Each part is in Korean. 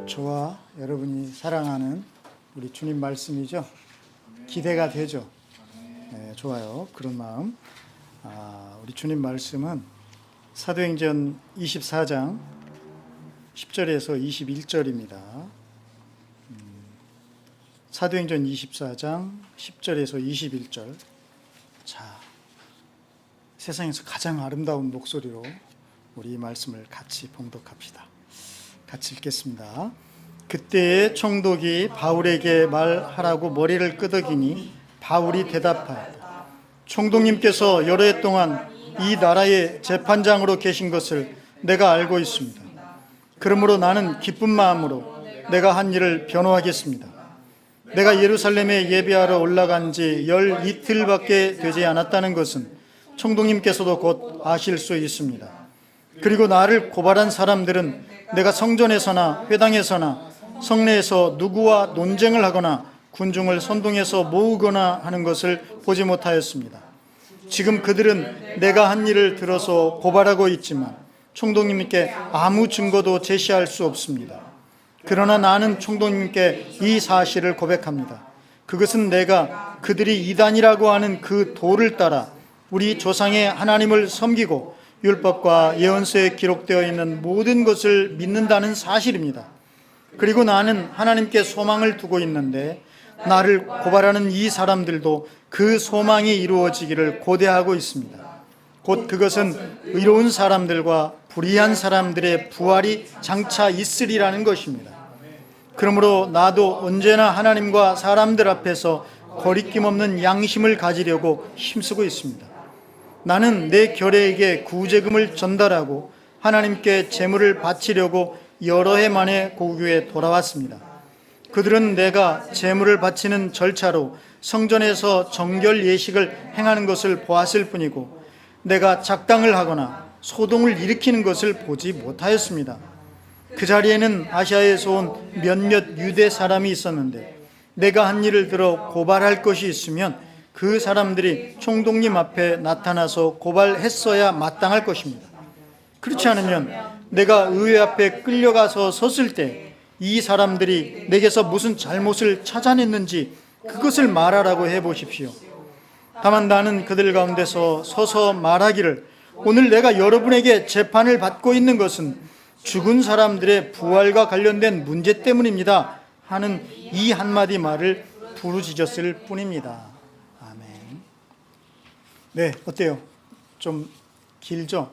저와 여러분이 사랑하는 우리 주님 말씀이죠. 기대가 되죠. 네, 좋아요. 그런 마음. 우리 주님 말씀은 사도행전 24장 10절에서 21절입니다. 사도행전 24장 10절에서 21절. 자, 세상에서 가장 아름다운 목소리로 우리 이 말씀을 같이 봉독합시다. 같이 읽겠습니다. 그때의 총독이 바울에게 말하라고 머리를 끄덕이니 바울이 대답하였다. 총독님께서 여러 해 동안 이 나라의 재판장으로 계신 것을 내가 알고 있습니다. 그러므로 나는 기쁜 마음으로 내가 한 일을 변호하겠습니다. 내가 예루살렘에 예배하러 올라간 지 12일밖에 되지 않았다는 것은 총독님께서도 곧 아실 수 있습니다. 그리고 나를 고발한 사람들은 내가 성전에서나 회당에서나 성내에서 누구와 논쟁을 하거나 군중을 선동해서 모으거나 하는 것을 보지 못하였습니다. 지금 그들은 내가 한 일을 들어서 고발하고 있지만 총독님께 아무 증거도 제시할 수 없습니다. 그러나 나는 총독님께 이 사실을 고백합니다. 그것은 내가 그들이 이단이라고 하는 그 도를 따라 우리 조상의 하나님을 섬기고 율법과 예언서에 기록되어 있는 모든 것을 믿는다는 사실입니다. 그리고 나는 하나님께 소망을 두고 있는데 나를 고발하는 이 사람들도 그 소망이 이루어지기를 고대하고 있습니다. 곧 그것은 의로운 사람들과 불의한 사람들의 부활이 장차 있으리라는 것입니다. 그러므로 나도 언제나 하나님과 사람들 앞에서 거리낌 없는 양심을 가지려고 힘쓰고 있습니다. 나는 내 결례에게 구제금을 전달하고 하나님께 제물을 바치려고 여러 해 만에 고국에 돌아왔습니다. 그들은 내가 제물을 바치는 절차로 성전에서 정결 예식을 행하는 것을 보았을 뿐이고 내가 작당을 하거나 소동을 일으키는 것을 보지 못하였습니다. 그 자리에는 아시아에서 온 몇몇 유대 사람이 있었는데 내가 한 일을 들어 고발할 것이 있으면 그 사람들이 총독님 앞에 나타나서 고발했어야 마땅할 것입니다. 그렇지 않으면 내가 의회 앞에 끌려가서 섰을 때 이 사람들이 내게서 무슨 잘못을 찾아냈는지 그것을 말하라고 해보십시오. 다만 나는 그들 가운데서 서서 말하기를 오늘 내가 여러분에게 재판을 받고 있는 것은 죽은 사람들의 부활과 관련된 문제 때문입니다 하는 이 한마디 말을 부르짖었을 뿐입니다. 아멘. 네, 어때요? 좀 길죠?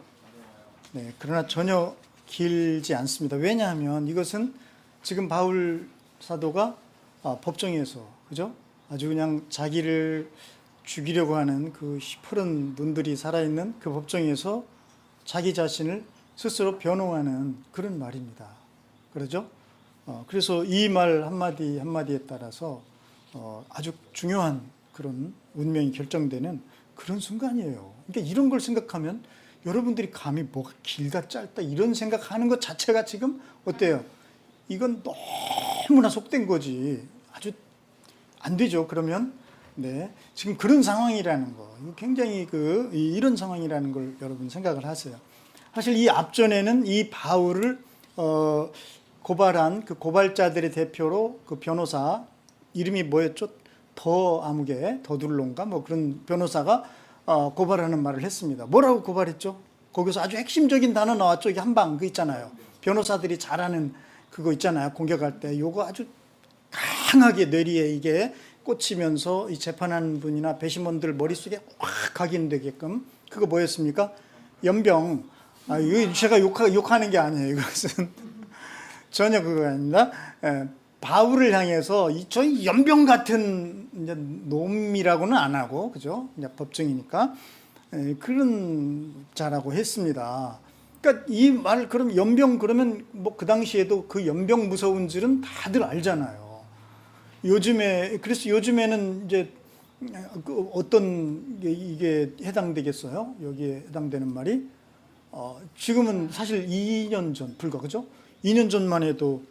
네, 그러나 전혀 길지 않습니다. 왜냐하면 이것은 지금 바울 사도가 법정에서, 그죠? 아주 그냥 자기를 죽이려고 하는 그 시퍼런 눈들이 살아있는 그 법정에서 자기 자신을 스스로 변호하는 그런 말입니다. 그러죠? 그래서 이 말 한마디 한마디에 따라서 아주 중요한 그런 운명이 결정되는 그런 순간이에요. 그러니까 이런 걸 생각하면 여러분들이 감히 뭐가 길다 짧다 이런 생각하는 것 자체가 지금 어때요? 이건 너무나 속된 거지. 아주 안 되죠. 그러면 네, 지금 그런 상황이라는 거, 굉장히 이런 상황이라는 걸 여러분 생각을 하세요. 사실 이 앞전에는 이 바울을 고발한 그 고발자들의 대표로 그 변호사 이름이 뭐였죠? 더둘론가 뭐 그런 변호사가 고발하는 말을 했습니다. 뭐라고 고발했죠? 거기서 아주 핵심적인 단어 나왔죠. 이게 한방 그 있잖아요. 변호사들이 잘하는 그거 있잖아요. 공격할 때 요거 아주 강하게 뇌리에 이게 꽂히면서 이 재판하는 분이나 배심원들 머릿속에 확 각인되게끔 그거 뭐였습니까? 연병. 이거 제가 욕하는 게 아니에요. 이것은 전혀 그거 아닙니다. 바울을 향해서 저희 연병 같은 이제 놈이라고는 안 하고, 그죠? 이제 법정이니까 그런 자라고 했습니다. 그러니까 이 말 그럼 연병 그러면 뭐 그 당시에도 그 연병 무서운 줄은 다들 알잖아요. 그래서 요즘에는 이제 어떤 이게 해당되겠어요? 여기에 해당되는 말이 지금은 사실 2년 전 불과 그죠? 2년 전만 해도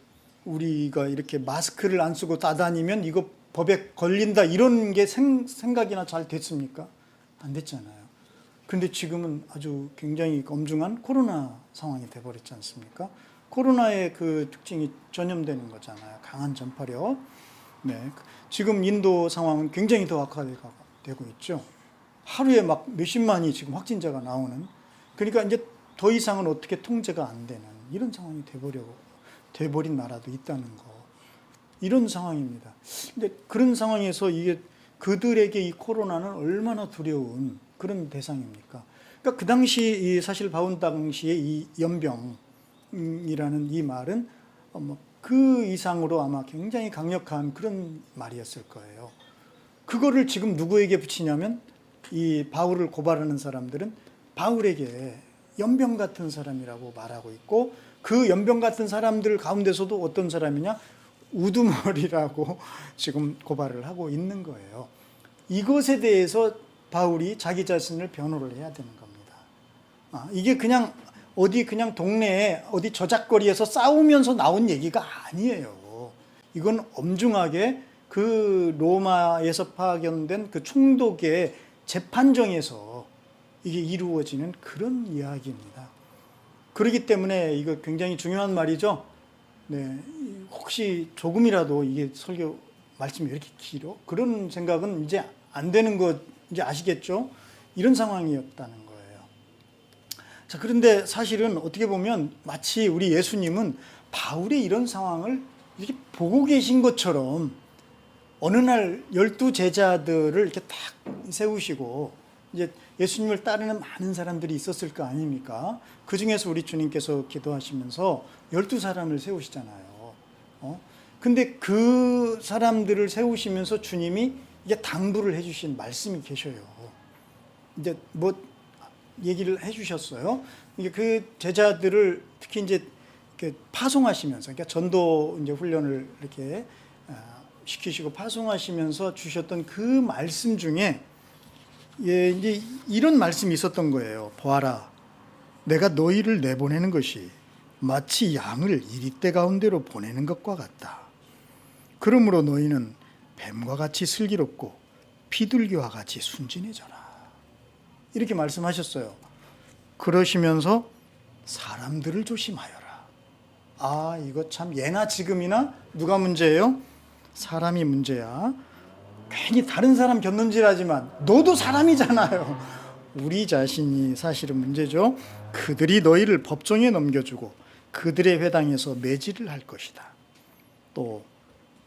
우리가 이렇게 마스크를 안 쓰고 따다니면 이거 법에 걸린다 이런 게 생각이나 잘 됐습니까? 안 됐잖아요. 근데 지금은 아주 굉장히 엄중한 코로나 상황이 돼버렸지 않습니까? 코로나의 그 특징이 전염되는 거잖아요. 강한 전파력. 네. 지금 인도 상황은 굉장히 더 악화되고 있죠. 하루에 막 몇십만이 지금 확진자가 나오는. 그러니까 이제 더 이상은 어떻게 통제가 안 되는 이런 상황이 돼버린 나라도 있다는 거. 이런 상황입니다. 근데 그런 상황에서 이게 그들에게 이 코로나는 얼마나 두려운 그런 대상입니까? 그러니까 그 당시 사실 바울 당시에 이 연병이라는 이 말은 그 이상으로 아마 굉장히 강력한 그런 말이었을 거예요. 그거를 지금 누구에게 붙이냐면 이 바울을 고발하는 사람들은 바울에게 연병 같은 사람이라고 말하고 있고, 그 연병 같은 사람들 가운데서도 어떤 사람이냐? 우두머리라고 지금 고발을 하고 있는 거예요. 이것에 대해서 바울이 자기 자신을 변호를 해야 되는 겁니다. 이게 그냥 어디 그냥 동네에 어디 저작거리에서 싸우면서 나온 얘기가 아니에요. 이건 엄중하게 그 로마에서 파견된 그 총독의 재판정에서 이게 이루어지는 그런 이야기입니다. 그렇기 때문에 이거 굉장히 중요한 말이죠. 네, 혹시 조금이라도 이게 설교 말씀이 왜 이렇게 길어? 그런 생각은 이제 안 되는 거 이제 아시겠죠? 이런 상황이었다는 거예요. 자, 그런데 사실은 어떻게 보면 마치 우리 예수님은 바울의 이런 상황을 이렇게 보고 계신 것처럼 어느 날 12 제자들을 이렇게 딱 세우시고 이제 예수님을 따르는 많은 사람들이 있었을 거 아닙니까? 그 중에서 우리 주님께서 기도하시면서 12사람을 세우시잖아요. 근데 그 사람들을 세우시면서 주님이 이게 당부를 해주신 말씀이 계셔요. 이제 뭐 얘기를 해주셨어요. 이게 그 제자들을 특히 이제 파송하시면서, 그러니까 전도 이제 훈련을 이렇게 시키시고 파송하시면서 주셨던 그 말씀 중에 이제 이런 말씀이 있었던 거예요. 보아라, 내가 너희를 내보내는 것이 마치 양을 이리떼 가운데로 보내는 것과 같다. 그러므로 너희는 뱀과 같이 슬기롭고 비둘기와 같이 순진해져라. 이렇게 말씀하셨어요. 그러시면서 사람들을 조심하여라. 이거 참 예나 지금이나 누가 문제예요? 사람이 문제야. 괜히 다른 사람 곁눈질하지만 너도 사람이잖아요. 우리 자신이 사실은 문제죠. 그들이 너희를 법정에 넘겨주고 그들의 회당에서 매질을 할 것이다. 또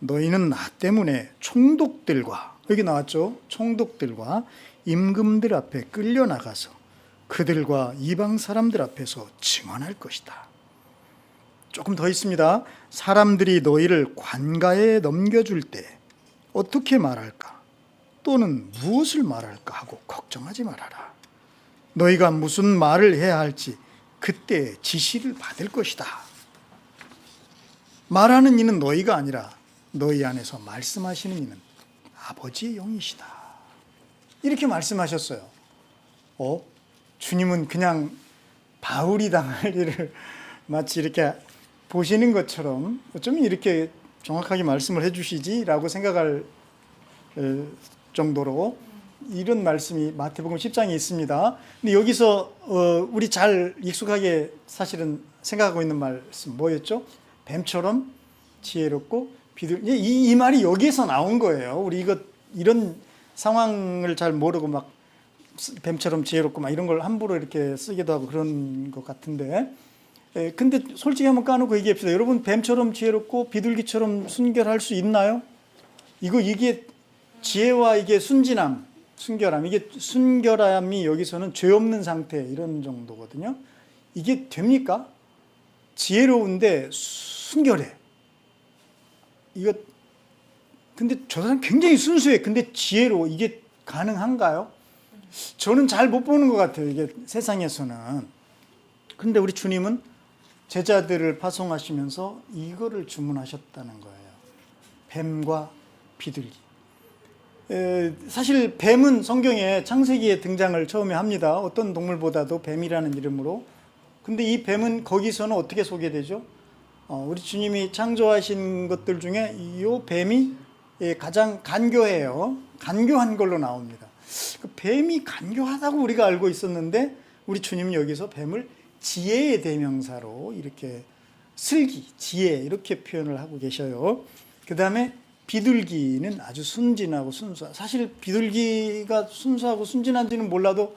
너희는 나 때문에 총독들과, 여기 나왔죠? 총독들과 임금들 앞에 끌려나가서 그들과 이방 사람들 앞에서 증언할 것이다. 조금 더 있습니다. 사람들이 너희를 관가에 넘겨줄 때 어떻게 말할까? 또는 무엇을 말할까 하고 걱정하지 말아라. 너희가 무슨 말을 해야 할지 그때 지시를 받을 것이다. 말하는 이는 너희가 아니라 너희 안에서 말씀하시는 이는 아버지의 영이시다. 이렇게 말씀하셨어요. 주님은 그냥 바울이 당할 일을 마치 이렇게 보시는 것처럼 어쩌면 이렇게 정확하게 말씀을 해주시지라고 생각할 정도로 이런 말씀이 마태복음 10장에 있습니다. 근데 여기서 우리 잘 익숙하게 사실은 생각하고 있는 말씀 뭐였죠? 뱀처럼 지혜롭고 이 말이 여기에서 나온 거예요. 우리 이런 상황을 잘 모르고 막 뱀처럼 지혜롭고 막 이런 걸 함부로 이렇게 쓰기도 하고 그런 것 같은데, 근데 솔직히 한번 까놓고 얘기합시다. 여러분, 뱀처럼 지혜롭고 비둘기처럼 순결할 수 있나요? 이게 지혜와 이게 순결함, 이게 순결함이 여기서는 죄 없는 상태 이런 정도거든요. 이게 됩니까? 지혜로운데 순결해. 근데 저 사람 굉장히 순수해. 근데 지혜로워. 이게 가능한가요? 저는 잘 못 보는 것 같아요. 이게 세상에서는. 근데 우리 주님은 제자들을 파송하시면서 이거를 주문하셨다는 거예요. 뱀과 비둘기. 사실 뱀은 성경에 창세기에 등장을 처음에 합니다. 어떤 동물보다도 뱀이라는 이름으로. 근데 이 뱀은 거기서는 어떻게 소개되죠? 우리 주님이 창조하신 것들 중에 이 뱀이 가장 간교해요. 간교한 걸로 나옵니다. 뱀이 간교하다고 우리가 알고 있었는데 우리 주님은 여기서 뱀을 지혜의 대명사로 이렇게 슬기, 지혜 이렇게 표현을 하고 계셔요. 그 다음에 비둘기는 아주 순진하고 순수하고, 사실 비둘기가 순수하고 순진한지는 몰라도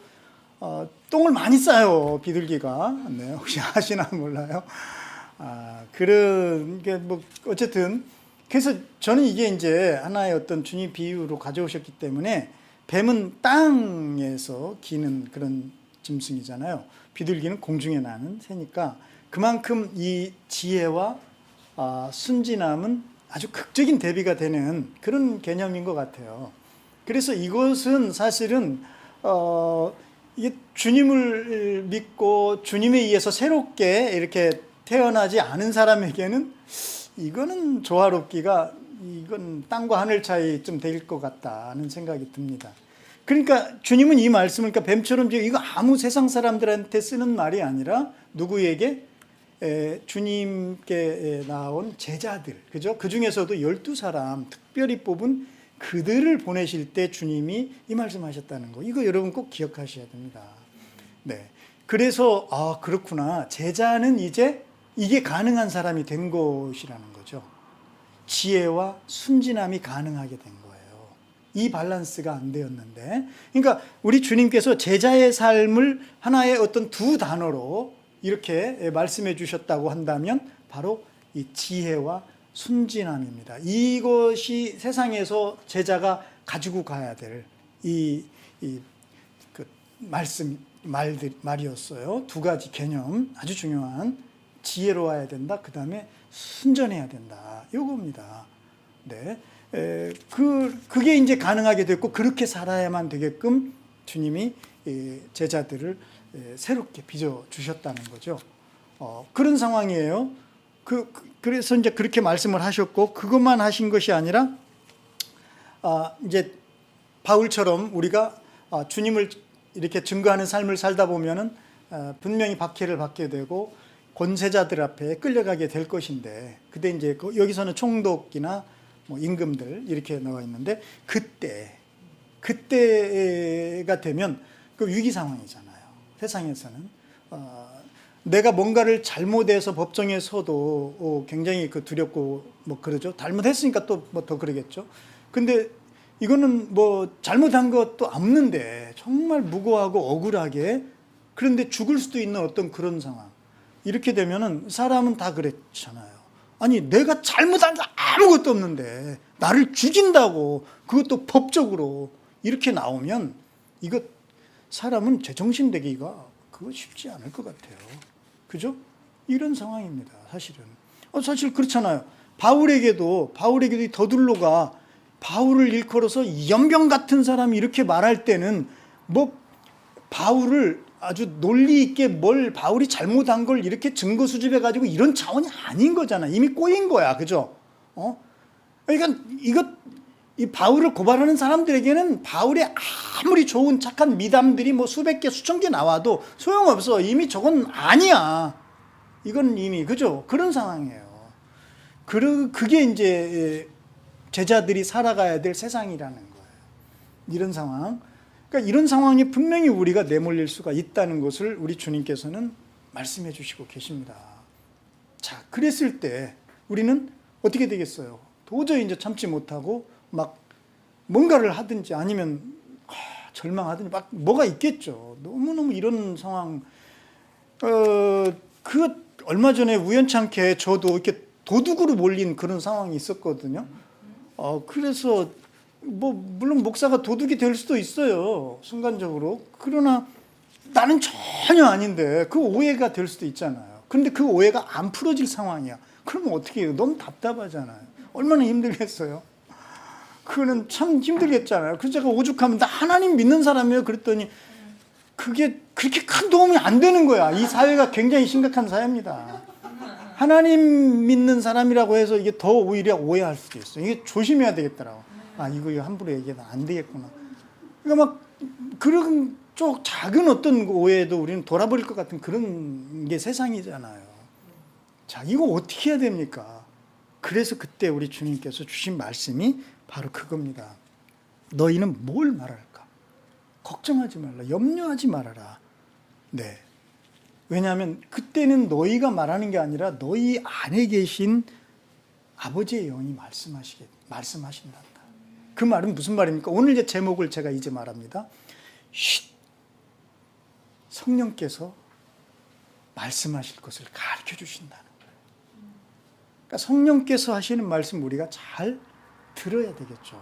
똥을 많이 싸요, 비둘기가. 네, 혹시 아시나 몰라요. 그런 게 뭐 어쨌든 그래서 저는 이게 이제 하나의 어떤 주님 비유로 가져오셨기 때문에, 뱀은 땅에서 기는 그런 짐승이잖아요. 비둘기는 공중에 나는 새니까 그만큼 이 지혜와 순진함은 아주 극적인 대비가 되는 그런 개념인 것 같아요. 그래서 이것은 사실은 이게 주님을 믿고 주님에 의해서 새롭게 이렇게 태어나지 않은 사람에게는 이거는 조화롭기가, 이건 땅과 하늘 차이 좀 될 것 같다는 생각이 듭니다. 그러니까 주님은 이 말씀을, 그러니까 뱀처럼 이거 아무 세상 사람들한테 쓰는 말이 아니라 누구에게? 주님께 나온 제자들, 그죠? 그 중에서도 12사람 특별히 뽑은 그들을 보내실 때 주님이 이 말씀하셨다는 거, 이거 여러분 꼭 기억하셔야 됩니다. 네. 그래서 그렇구나. 제자는 이제 이게 가능한 사람이 된 것이라는 거죠. 지혜와 순진함이 가능하게 된 거예요. 이 밸런스가 안 되었는데, 그러니까 우리 주님께서 제자의 삶을 하나의 어떤 두 단어로 이렇게 말씀해 주셨다고 한다면 바로 이 지혜와 순진함입니다. 이것이 세상에서 제자가 가지고 가야 될 그 말이었어요. 두 가지 개념, 아주 중요한. 지혜로워야 된다. 그 다음에 순전해야 된다. 요겁니다. 네. 그게 이제 가능하게 됐고, 그렇게 살아야만 되게끔 주님이 제자들을 새롭게 빚어주셨다는 거죠. 그런 상황이에요. 그래서 이제 그렇게 말씀을 하셨고, 그것만 하신 것이 아니라, 이제 바울처럼 우리가 주님을 이렇게 증거하는 삶을 살다 보면은 분명히 박해를 받게 되고 권세자들 앞에 끌려가게 될 것인데, 그때 이제 여기서는 총독이나 뭐 임금들 이렇게 나와 있는데, 그때가 되면 그 위기 상황이잖아요. 세상에서는 내가 뭔가를 잘못해서 법정에 서도 굉장히 두렵고 뭐 그러죠. 잘못했으니까 또 뭐 더 그러겠죠. 근데 이거는 뭐 잘못한 것도 없는데 정말 무고하고 억울하게, 그런데 죽을 수도 있는 어떤 그런 상황. 이렇게 되면은 사람은 다 그랬잖아요. 아니, 내가 잘못한 게 아무것도 없는데 나를 죽인다고, 그것도 법적으로 이렇게 나오면 이거 사람은 제정신 되기가 그거 쉽지 않을 것 같아요. 그죠? 이런 상황입니다. 사실은. 사실 그렇잖아요. 바울에게도 이 더둘로가 바울을 일컬어서 연병 같은 사람이 이렇게 말할 때는 뭐 바울을 아주 논리 있게 바울이 잘못한 걸 이렇게 증거 수집해 가지고 이런 차원이 아닌 거잖아. 이미 꼬인 거야. 그죠? 그러니까 이 바울을 고발하는 사람들에게는 바울의 아무리 좋은 착한 미담들이 뭐 수백 개, 수천 개 나와도 소용없어. 이미 저건 아니야. 이건 이미, 그죠? 그런 상황이에요. 그게 이제 제자들이 살아가야 될 세상이라는 거예요. 이런 상황. 그러니까 이런 상황이 분명히 우리가 내몰릴 수가 있다는 것을 우리 주님께서는 말씀해 주시고 계십니다. 자, 그랬을 때 우리는 어떻게 되겠어요? 도저히 이제 참지 못하고 막 뭔가를 하든지 아니면 절망하든지 막 뭐가 있겠죠. 너무너무 이런 상황. 얼마 전에 우연찮게 저도 이렇게 도둑으로 몰린 그런 상황이 있었거든요. 그래서 뭐 물론 목사가 도둑이 될 수도 있어요, 순간적으로. 그러나 나는 전혀 아닌데 그 오해가 될 수도 있잖아요. 그런데 그 오해가 안 풀어질 상황이야. 그러면 어떻게 해요? 너무 답답하잖아요. 얼마나 힘들겠어요. 그거는 참 힘들겠잖아요. 그래서 제가 오죽하면 나 하나님 믿는 사람이에요 그랬더니 그게 그렇게 큰 도움이 안 되는 거야. 이 사회가 굉장히 심각한 사회입니다. 하나님 믿는 사람이라고 해서 이게 더 오히려 오해할 수도 있어요. 이게 조심해야 되겠더라고. 이거 함부로 얘기하면 안 되겠구나. 그러니까 막 그런 쪽 작은 어떤 오해도 우리는 돌아버릴 것 같은 그런 게 세상이잖아요. 자, 이거 어떻게 해야 됩니까? 그래서 그때 우리 주님께서 주신 말씀이 바로 그겁니다. 너희는 뭘 말할까? 걱정하지 말라. 염려하지 말아라. 네. 왜냐하면 그때는 너희가 말하는 게 아니라 너희 안에 계신 아버지의 영이 말씀하신단다. 그 말은 무슨 말입니까? 오늘 이제 제목을 제가 이제 말합니다. 성령께서 말씀하실 것을 가르쳐 주신다는 거예요. 그러니까 성령께서 하시는 말씀 우리가 잘 들어야 되겠죠.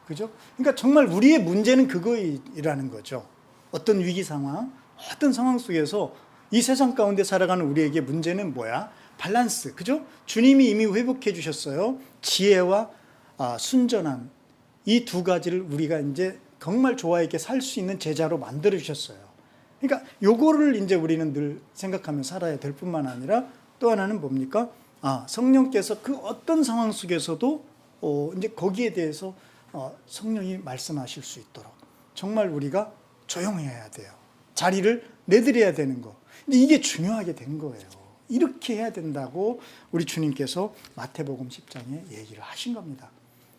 그죠? 그러니까 정말 우리의 문제는 그거이라는 거죠. 어떤 위기 상황, 어떤 상황 속에서 이 세상 가운데 살아가는 우리에게 문제는 뭐야? 밸런스. 그죠? 주님이 이미 회복해 주셨어요. 지혜와 순전함. 이 두 가지를 우리가 이제 정말 조화있게 살 수 있는 제자로 만들어 주셨어요. 그러니까 요거를 이제 우리는 늘 생각하며 살아야 될 뿐만 아니라 또 하나는 뭡니까? 성령께서 그 어떤 상황 속에서도 이제 거기에 대해서 성령이 말씀하실 수 있도록 정말 우리가 조용해야 돼요. 자리를 내드려야 되는 거. 근데 이게 중요하게 된 거예요. 이렇게 해야 된다고 우리 주님께서 마태복음 10장에 얘기를 하신 겁니다.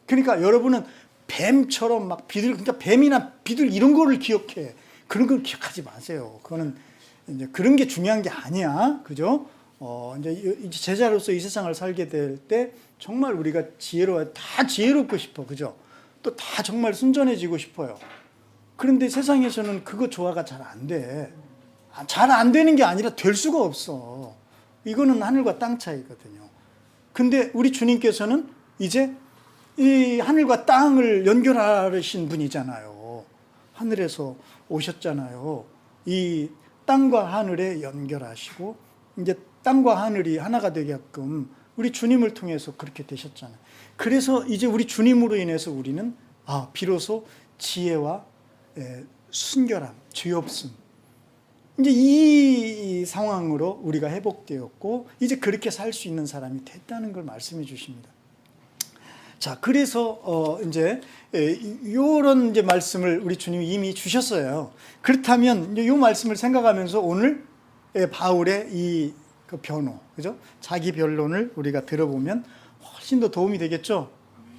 그러니까 여러분은 뱀처럼 막 그러니까 뱀이나 비둘 이런 거를 기억해. 그런 걸 기억하지 마세요. 그거는 이제 그런 게 중요한 게 아니야. 그죠? 이제 제자로서 이 세상을 살게 될 때 정말 우리가 다 지혜롭고 싶어. 그죠? 또 다 정말 순전해지고 싶어요. 그런데 세상에서는 그거 조화가 잘 안 돼. 잘 안 되는 게 아니라 될 수가 없어. 이거는 하늘과 땅 차이거든요. 근데 우리 주님께서는 이제 이 하늘과 땅을 연결하신 분이잖아요. 하늘에서 오셨잖아요. 이 땅과 하늘에 연결하시고 이제 땅과 하늘이 하나가 되게끔 우리 주님을 통해서 그렇게 되셨잖아요. 그래서 이제 우리 주님으로 인해서 우리는 비로소 지혜와 순결함, 죄 없음. 이제 이 상황으로 우리가 회복되었고 이제 그렇게 살 수 있는 사람이 됐다는 걸 말씀해 주십니다. 자, 그래서 이제 이런 이제 말씀을 우리 주님이 이미 주셨어요. 그렇다면 이 말씀을 생각하면서 오늘 바울의 그 변호, 그죠? 자기 변론을 우리가 들어보면 훨씬 더 도움이 되겠죠.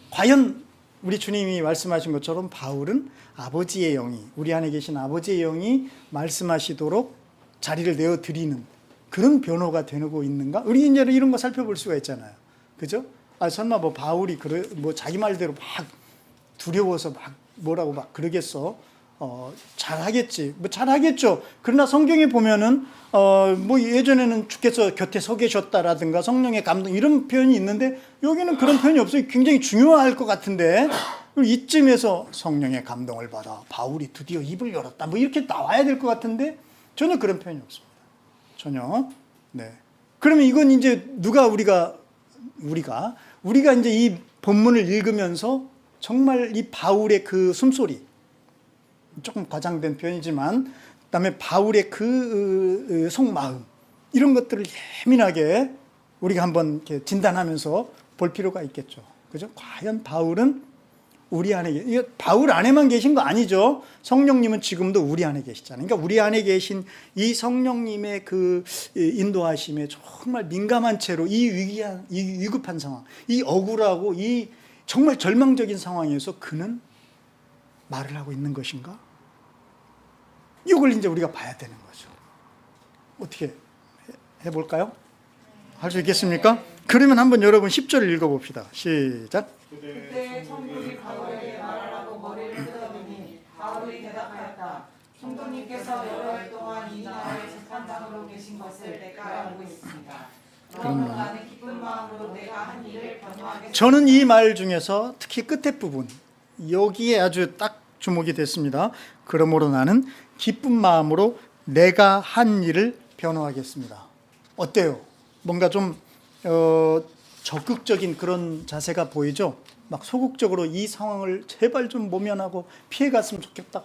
과연 우리 주님이 말씀하신 것처럼 바울은 아버지의 영이, 우리 안에 계신 아버지의 영이 말씀하시도록 자리를 내어드리는 그런 변호가 되고 있는가? 우리 이제 이런 거 살펴볼 수가 있잖아요. 그죠? 설마 뭐 바울이 자기 말대로 막 두려워서 막 뭐라고 막 그러겠어? 잘하겠지. 잘하겠죠. 그러나 성경에 보면은 예전에는 주께서 곁에 서 계셨다라든가 성령의 감동 이런 표현이 있는데 여기는 그런 표현이 없어요. 굉장히 중요할 것 같은데 이쯤에서 성령의 감동을 받아 바울이 드디어 입을 열었다. 이렇게 나와야 될 것 같은데 전혀 그런 표현이 없습니다. 전혀. 네. 그러면 이건 이제 우리가 이제 이 본문을 읽으면서 정말 이 바울의 그 숨소리, 조금 과장된 표현이지만, 그다음에 바울의 그 속마음, 이런 것들을 예민하게 우리가 한번 이렇게 진단하면서 볼 필요가 있겠죠. 그죠? 과연 바울은 우리 안에, 바울 안에만 계신 거 아니죠. 성령님은 지금도 우리 안에 계시잖아요. 그러니까 우리 안에 계신 이 성령님의 그 인도하심에 정말 민감한 채로 이 위급한 상황, 이 억울하고 이 정말 절망적인 상황에서 그는 말을 하고 있는 것인가? 이걸 이제 우리가 봐야 되는 거죠. 어떻게 해볼까요? 할 수 있겠습니까? 그러면 한번 여러분 10절 읽어봅시다. 시작. 그때 청군이 바울에게 말하라고 머리를 뜯어보니 바울이 대답하였다. 총독님께서 여러 해 동안 이 나라의 재판장으로 계신 것을 내가 알고 있습니다. 그러므로 나는 기쁜 마음으로 내가 한 일을 변호하겠습니다. 저는 이 말 중에서 특히 끝에 부분 여기에 아주 딱 주목이 됐습니다. 그러므로 나는 기쁜 마음으로 내가 한 일을 변호하겠습니다. 어때요? 뭔가 좀 적극적인 그런 자세가 보이죠? 막 소극적으로 이 상황을 제발 좀 모면하고 피해갔으면 좋겠다.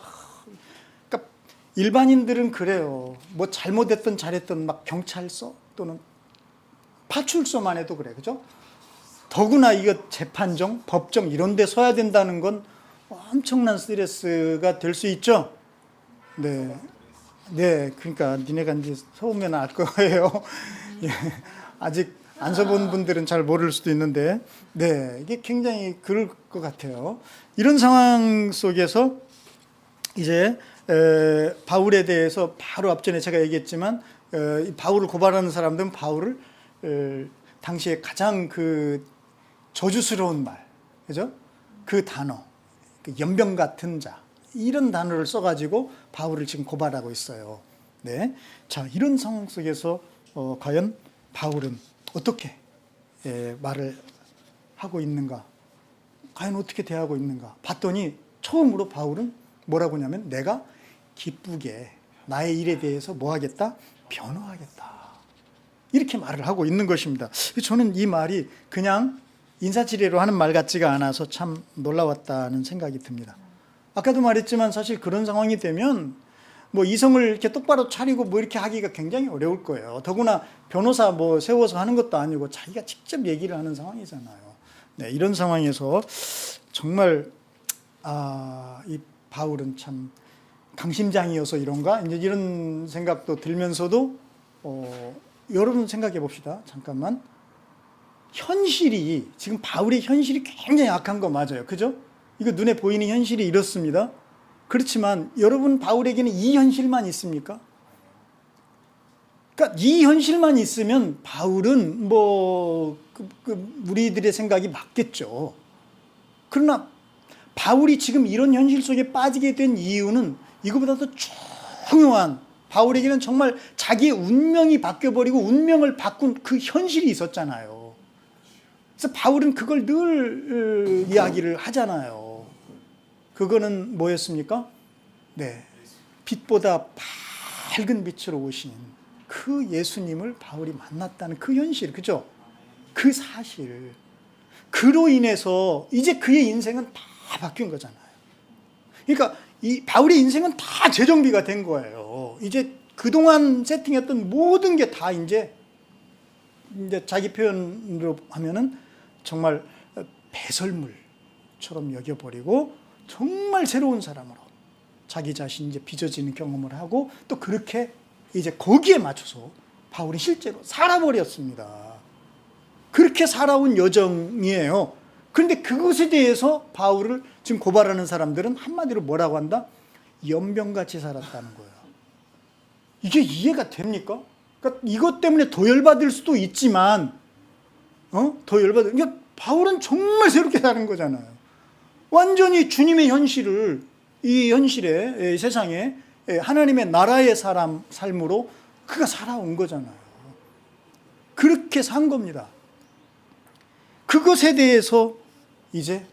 그러니까 일반인들은 그래요. 뭐 잘못했든 잘했든 막 경찰서 또는 파출소만 해도 그래, 그죠? 더구나 이거 재판정, 법정 이런 데 서야 된다는 건 엄청난 스트레스가 될 수 있죠? 네. 네, 그러니까 니네가 이제 서우면 알 거예요. 예, 아직 안 서본 분들은 잘 모를 수도 있는데, 네, 이게 굉장히 그럴 것 같아요. 이런 상황 속에서 이제 바울에 대해서 바로 앞전에 제가 얘기했지만 이 바울을 고발하는 사람들은 바울을 당시에 가장 그 저주스러운 말, 그죠? 그 단어, 그 연병 같은 자, 이런 단어를 써가지고 바울을 지금 고발하고 있어요. 네, 자, 이런 상황 속에서 과연 바울은 어떻게 말을 하고 있는가? 과연 어떻게 대하고 있는가? 봤더니 처음으로 바울은 뭐라고 하냐면 내가 기쁘게 나의 일에 대해서 뭐 하겠다? 변호하겠다. 이렇게 말을 하고 있는 것입니다. 저는 이 말이 그냥 인사치레로 하는 말 같지가 않아서 참 놀라웠다는 생각이 듭니다. 아까도 말했지만 사실 그런 상황이 되면 뭐 이성을 이렇게 똑바로 차리고 뭐 이렇게 하기가 굉장히 어려울 거예요. 더구나 변호사 뭐 세워서 하는 것도 아니고 자기가 직접 얘기를 하는 상황이잖아요. 네, 이런 상황에서 정말 이 바울은 참 강심장이어서 이런가? 이제 이런 생각도 들면서도 여러분 생각해 봅시다. 잠깐만. 현실이 지금 바울의 현실이 굉장히 악한 거 맞아요. 그죠? 이거 눈에 보이는 현실이 이렇습니다. 그렇지만 여러분 바울에게는 이 현실만 있습니까? 그러니까 이 현실만 있으면 바울은 뭐 우리들의 생각이 맞겠죠. 그러나 바울이 지금 이런 현실 속에 빠지게 된 이유는 이거보다도 중요한, 바울에게는 정말 자기의 운명이 바뀌어버리고 운명을 바꾼 그 현실이 있었잖아요. 그래서 바울은 그걸 늘 이야기를 하잖아요. 그거는 뭐였습니까? 네, 빛보다 밝은 빛으로 오신 그 예수님을 바울이 만났다는 그 현실, 그죠? 그 사실, 그로 인해서 이제 그의 인생은 다 바뀐 거잖아요. 그러니까 이 바울의 인생은 다 재정비가 된 거예요. 이제 그동안 세팅했던 모든 게 다 이제 자기 표현으로 하면은 정말 배설물처럼 여겨버리고 정말 새로운 사람으로 자기 자신이 이제 빚어지는 경험을 하고 또 그렇게 이제 거기에 맞춰서 바울이 실제로 살아버렸습니다. 그렇게 살아온 여정이에요. 그런데 그것에 대해서 바울을 지금 고발하는 사람들은 한마디로 뭐라고 한다? 연병같이 살았다는 거예요. 이게 이해가 됩니까? 그러니까 이것 때문에 더 열받을 수도 있지만, 더 열받을. 그러니까 바울은 정말 새롭게 사는 거잖아요. 완전히 주님의 현실을, 이 현실에, 이 세상에 하나님의 나라의 삶으로 그가 살아온 거잖아요. 그렇게 산 겁니다. 그것에 대해서 이제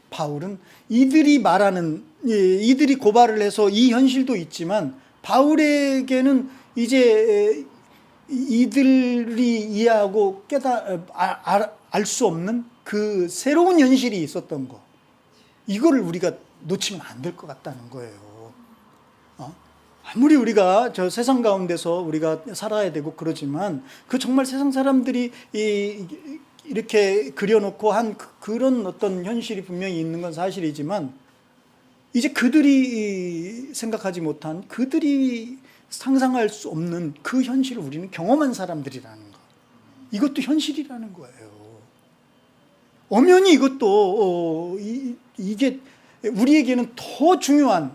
바울은 이들이 말하는, 이들이 고발을 해서 이 현실도 있지만 바울에게는 이제 이들이 이해하고 알 수 없는 그 새로운 현실이 있었던 거, 이거를 우리가 놓치면 안 될 것 같다는 거예요. 아무리 우리가 저 세상 가운데서 우리가 살아야 되고 그러지만 그 정말 세상 사람들이 이렇게 그려놓고 한 그런 어떤 현실이 분명히 있는 건 사실이지만 이제 그들이 생각하지 못한, 그들이 상상할 수 없는 그 현실을 우리는 경험한 사람들이라는 거, 이것도 현실이라는 거예요. 엄연히 이것도 이게 우리에게는 더 중요한,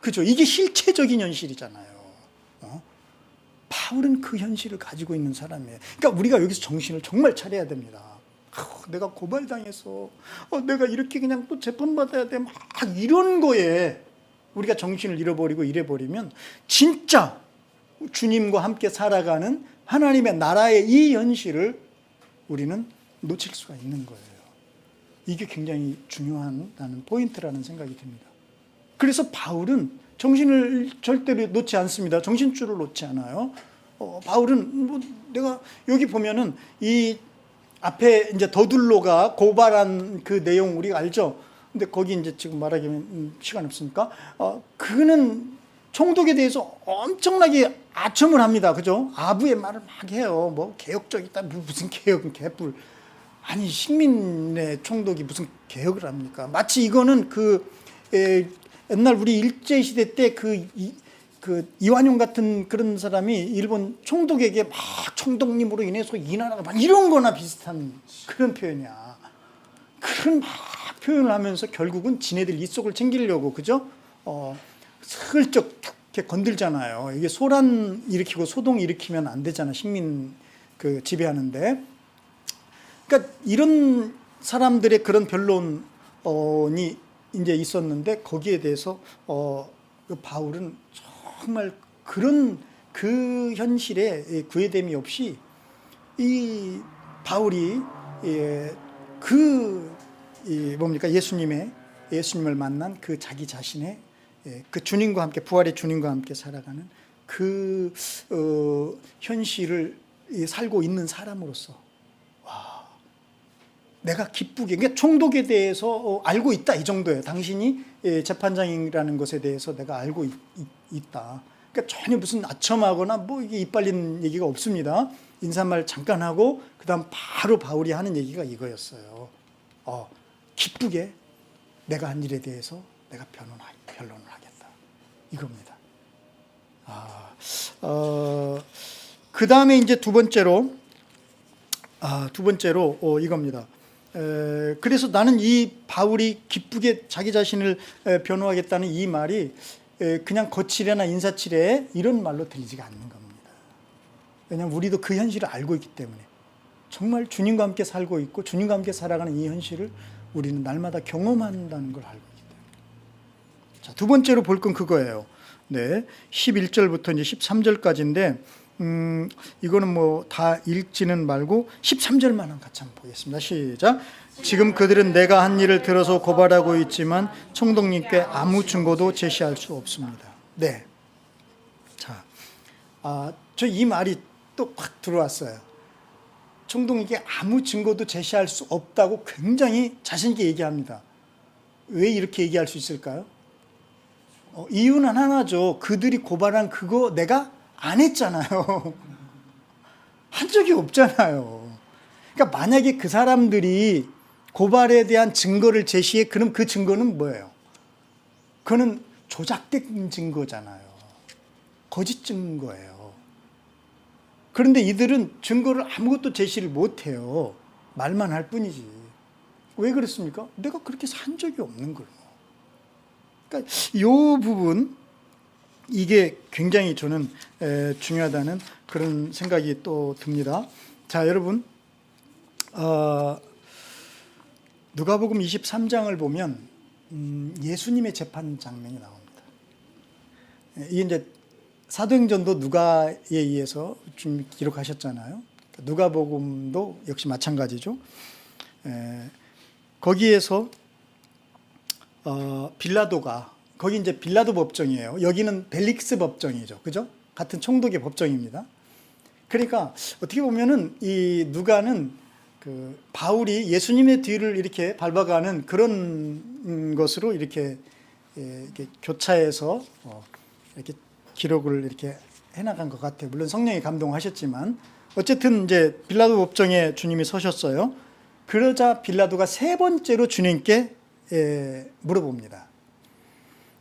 그죠? 이게 실체적인 현실이잖아요. 바울은 그 현실을 가지고 있는 사람이에요. 그러니까 우리가 여기서 정신을 정말 차려야 됩니다. 내가 고발당해서 내가 이렇게 그냥 또 재판받아야 돼, 막 이런 거에 우리가 정신을 잃어버리고 이래버리면 진짜 주님과 함께 살아가는 하나님의 나라의 이 현실을 우리는 놓칠 수가 있는 거예요. 이게 굉장히 중요한 나는 포인트라는 생각이 듭니다. 그래서 바울은 정신을 절대로 놓지 않습니다. 정신줄을 놓지 않아요. 바울은 뭐 내가 여기 보면은 이 앞에 이제 더둘로가 고발한 그 내용 우리가 알죠. 근데 거기 이제 지금 말하기는 시간 없으니까 그는 총독에 대해서 엄청나게 아첨을 합니다. 그죠? 아부의 말을 막 해요. 뭐 개혁적이다, 무슨 개혁은 개뿔. 아니 식민의 총독이 무슨 개혁을 합니까? 마치 이거는 옛날 우리 일제 시대 때 그 이완용 같은 그런 사람이 일본 총독에게 막 총독님으로 인해서 이 나라가 막 이런 거나 비슷한 그런 표현이야. 그런 막 표현을 하면서 결국은 지네들 이속을 챙기려고, 그죠? 슬쩍 이렇게 건들잖아요. 이게 소란 일으키고 소동 일으키면 안 되잖아. 식민 그 지배하는데. 그러니까 이런 사람들의 그런 변론이 이제 있었는데 거기에 대해서 그 바울은 정말 그런 그 현실에 구애됨이 없이 이 바울이 뭡니까 예수님을 만난 그 자기 자신의 그 주님과 함께 부활의 주님과 함께 살아가는 그 현실을 살고 있는 사람으로서 내가 기쁘게 그러니까 총독에 대해서 알고 있다 이 정도예요. 당신이 재판장이라는 것에 대해서 내가 알고 있다. 그러니까 전혀 무슨 아첨하거나 뭐 이게 이빨린 얘기가 없습니다. 인사말 잠깐 하고 그다음 바로 바울이 하는 얘기가 이거였어요. 기쁘게 내가 한 일에 대해서 내가 변론을 하겠다. 이겁니다. 그 다음에 이제 두 번째로 이겁니다. 그래서 나는 이 바울이 기쁘게 자기 자신을 변호하겠다는 이 말이 그냥 거칠애나 인사치레 이런 말로 들리지가 않는 겁니다. 왜냐하면 우리도 그 현실을 알고 있기 때문에 정말 주님과 함께 살고 있고 주님과 함께 살아가는 이 현실을 우리는 날마다 경험한다는 걸 알고 있기 때문에. 자, 두 번째로 볼 건 그거예요. 네, 11절부터 이제 13절까지인데 이거는 뭐 다 읽지는 말고 13절만 같이 한번 보겠습니다. 시작. 지금 그들은 내가 한 일을 들어서 고발하고 있지만 총독님께 아무 증거도 제시할 수 없습니다. 네. 자, 저 이 말이 또 확 들어왔어요. 총독님께 아무 증거도 제시할 수 없다고 굉장히 자신 있게 얘기합니다. 왜 이렇게 얘기할 수 있을까요? 이유는 하나죠. 그들이 고발한 그거 내가 안 했잖아요. 한 적이 없잖아요. 그러니까 만약에 그 사람들이 고발에 대한 증거를 제시해, 그럼 그 증거는 뭐예요? 그거는 조작된 증거잖아요. 거짓 증거예요. 그런데 이들은 증거를 아무것도 제시를 못해요. 말만 할 뿐이지. 왜 그렇습니까? 내가 그렇게 산 적이 없는 걸. 그러니까 이 부분, 이게 굉장히 저는 중요하다는 그런 생각이 또 듭니다. 자, 여러분, 누가복음 23장을 보면 예수님의 재판 장면이 나옵니다. 이게 이제 사도행전도 누가에 의해서 좀 기록하셨잖아요. 누가복음도 역시 마찬가지죠. 거기에서 빌라도가, 거기 이제 빌라도 법정이에요. 여기는 벨릭스 법정이죠. 그죠? 같은 총독의 법정입니다. 그러니까 어떻게 보면은 이 누가는 그 바울이 예수님의 뒤를 이렇게 밟아가는 그런 것으로 이렇게 교차해서 이렇게 기록을 이렇게 해나간 것 같아요. 물론 성령이 감동하셨지만 어쨌든 이제 빌라도 법정에 주님이 서셨어요. 그러자 빌라도가 세 번째로 주님께 물어봅니다.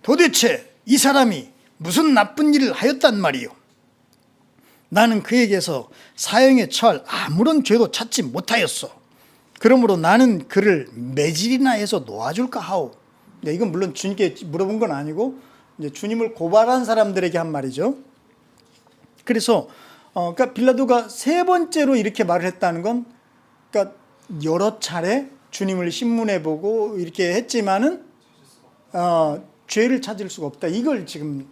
도대체 이 사람이 무슨 나쁜 일을 하였단 말이요? 나는 그에게서 사형에 처할 아무런 죄도 찾지 못하였어. 그러므로 나는 그를 매질이나 해서 놓아줄까 하오. 이건 물론 주님께 물어본 건 아니고 이제 주님을 고발한 사람들에게 한 말이죠. 그래서 그러니까 빌라도가 세 번째로 이렇게 말을 했다는 건, 그러니까 여러 차례 주님을 신문해 보고 이렇게 했지만은 죄를 찾을 수가 없다. 이걸 지금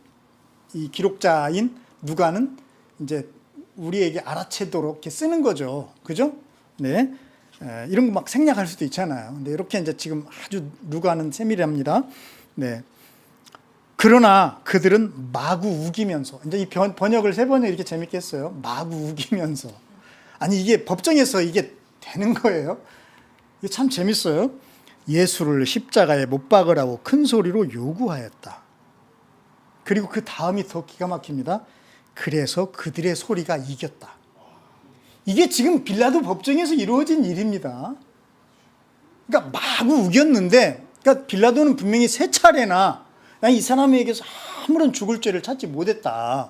이 기록자인 누가는 이제 우리에게 알아채도록 이렇게 쓰는 거죠. 그죠? 네. 이런 거 막 생략할 수도 있잖아요. 근데 이렇게 이제 지금 아주 누가는 세밀합니다. 네. 그러나 그들은 마구 우기면서, 이제 이 번역을 세 번을 이렇게 재밌게 했어요. 마구 우기면서. 아니, 이게 법정에서 이게 되는 거예요. 이게 참 재밌어요. 예수를 십자가에 못 박으라고 큰 소리로 요구하였다. 그리고 그 다음이 더 기가 막힙니다. 그래서 그들의 소리가 이겼다. 이게 지금 빌라도 법정에서 이루어진 일입니다. 그러니까 마구 우겼는데, 그러니까 빌라도는 분명히 세 차례나 이 사람에게서 아무런 죽을 죄를 찾지 못했다.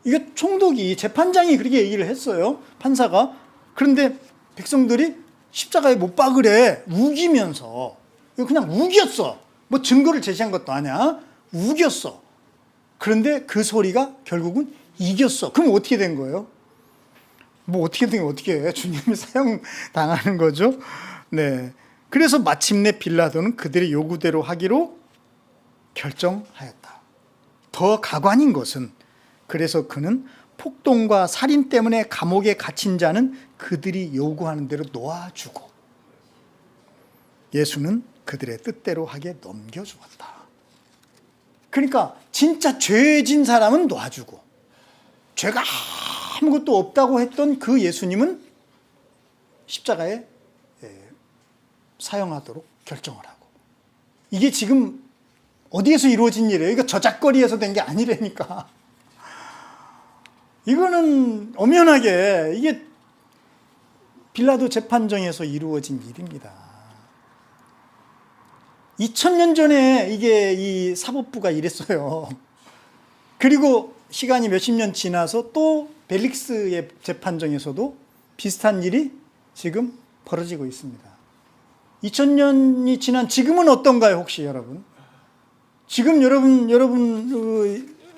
이게 총독이, 재판장이 그렇게 얘기를 했어요. 판사가. 그런데 백성들이 십자가에 못 박으래. 우기면서. 그냥 우겼어. 뭐 증거를 제시한 것도 아니야. 우겼어. 그런데 그 소리가 결국은 이겼어. 그럼 어떻게 된 거예요? 뭐 어떻게 된 게 어떻게 해? 주님이 사형당하는 거죠. 네. 그래서 마침내 빌라도는 그들의 요구대로 하기로 결정하였다. 더 가관인 것은 그래서 그는 폭동과 살인 때문에 감옥에 갇힌 자는 그들이 요구하는 대로 놓아주고 예수는 그들의 뜻대로 하게 넘겨주었다. 그러니까 진짜 죄진 사람은 놓아주고 죄가 아무것도 없다고 했던 그 예수님은 십자가에 사형하도록 결정을 하고 이게 지금 어디에서 이루어진 일이에요? 이거 저작거리에서 된 게 아니라니까. 이거는 엄연하게 이게 빌라도 재판정에서 이루어진 일입니다. 2000년 전에 이게 이 사법부가 이랬어요. 그리고 시간이 몇십 년 지나서 또 벨릭스의 재판정에서도 비슷한 일이 지금 벌어지고 있습니다. 2000년이 지난 지금은 어떤가요, 혹시 여러분? 지금 여러분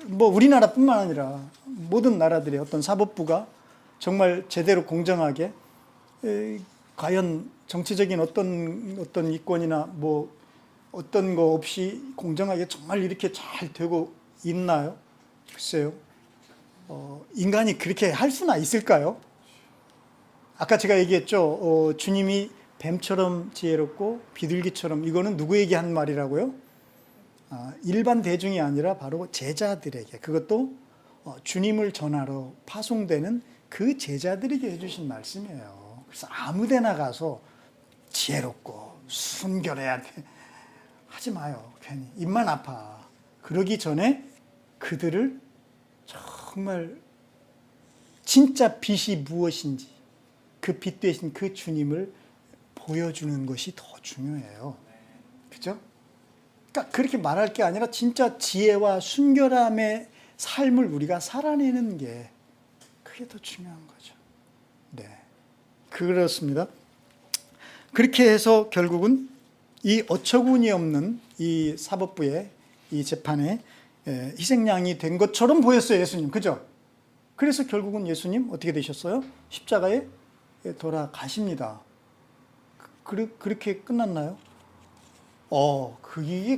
뭐 우리나라뿐만 아니라 모든 나라들의 어떤 사법부가 정말 제대로 공정하게 과연 정치적인 어떤 이권이나 뭐 어떤 거 없이 공정하게 정말 이렇게 잘 되고 있나요? 글쎄요. 인간이 그렇게 할 수나 있을까요? 아까 제가 얘기했죠. 주님이 뱀처럼 지혜롭고 비둘기처럼, 이거는 누구에게 한 말이라고요? 일반 대중이 아니라 바로 제자들에게, 그것도 주님을 전하러 파송되는 그 제자들에게 해주신 말씀이에요. 그래서 아무데나 가서 지혜롭고 순결해야 돼 하지 마요. 괜히 입만 아파. 그러기 전에 그들을 정말 진짜 빛이 무엇인지, 그 빛 되신 그 주님을 보여주는 것이 더 중요해요. 그죠? 그러니까 그렇게 말할 게 아니라 진짜 지혜와 순결함의 삶을 우리가 살아내는 게 그게 더 중요한 거죠. 네, 그렇습니다. 그렇게 해서 결국은 이 어처구니 없는 이 사법부의 이 재판에 희생양이 된 것처럼 보였어요, 예수님. 그죠? 그래서 결국은 예수님 어떻게 되셨어요? 십자가에 돌아가십니다. 그렇게 끝났나요?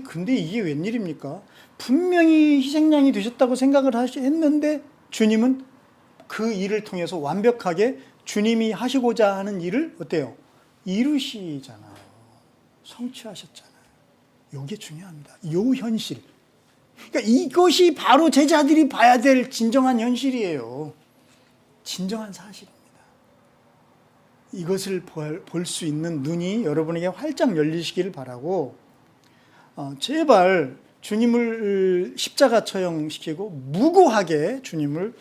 근데 이게 웬일입니까? 분명히 희생양이 되셨다고 생각을 했는데 주님은 그 일을 통해서 완벽하게 주님이 하시고자 하는 일을 어때요? 이루시잖아요. 성취하셨잖아요. 이게 중요합니다. 요 현실. 그러니까 이것이 바로 제자들이 봐야 될 진정한 현실이에요. 진정한 사실입니다. 이것을 볼 수 있는 눈이 여러분에게 활짝 열리시기를 바라고, 제발 주님을 십자가 처형시키고 무고하게 주님을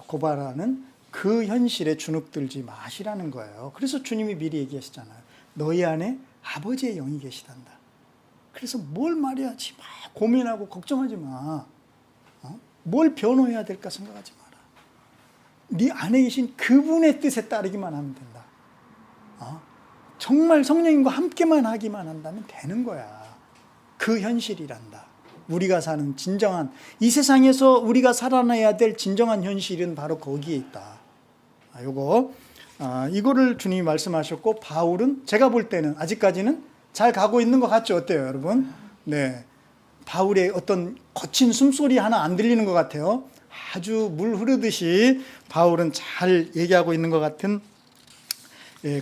고발하는 그 현실에 주눅들지 마시라는 거예요. 그래서 주님이 미리 얘기하시잖아요. 너희 안에 아버지의 영이 계시단다. 그래서 뭘 말해야지 막 고민하고 걱정하지 마. 뭘 변호해야 될까 생각하지 마라. 네 안에 계신 그분의 뜻에 따르기만 하면 된다. 정말 성령님과 함께만 하기만 한다면 되는 거야. 그 현실이란다. 우리가 사는 진정한, 이 세상에서 우리가 살아내야 될 진정한 현실은 바로 거기에 있다. 이거를 주님이 말씀하셨고, 바울은 제가 볼 때는 아직까지는 잘 가고 있는 것 같죠? 어때요, 여러분? 네. 바울의 어떤 거친 숨소리 하나 안 들리는 것 같아요. 아주 물 흐르듯이 바울은 잘 얘기하고 있는 것 같은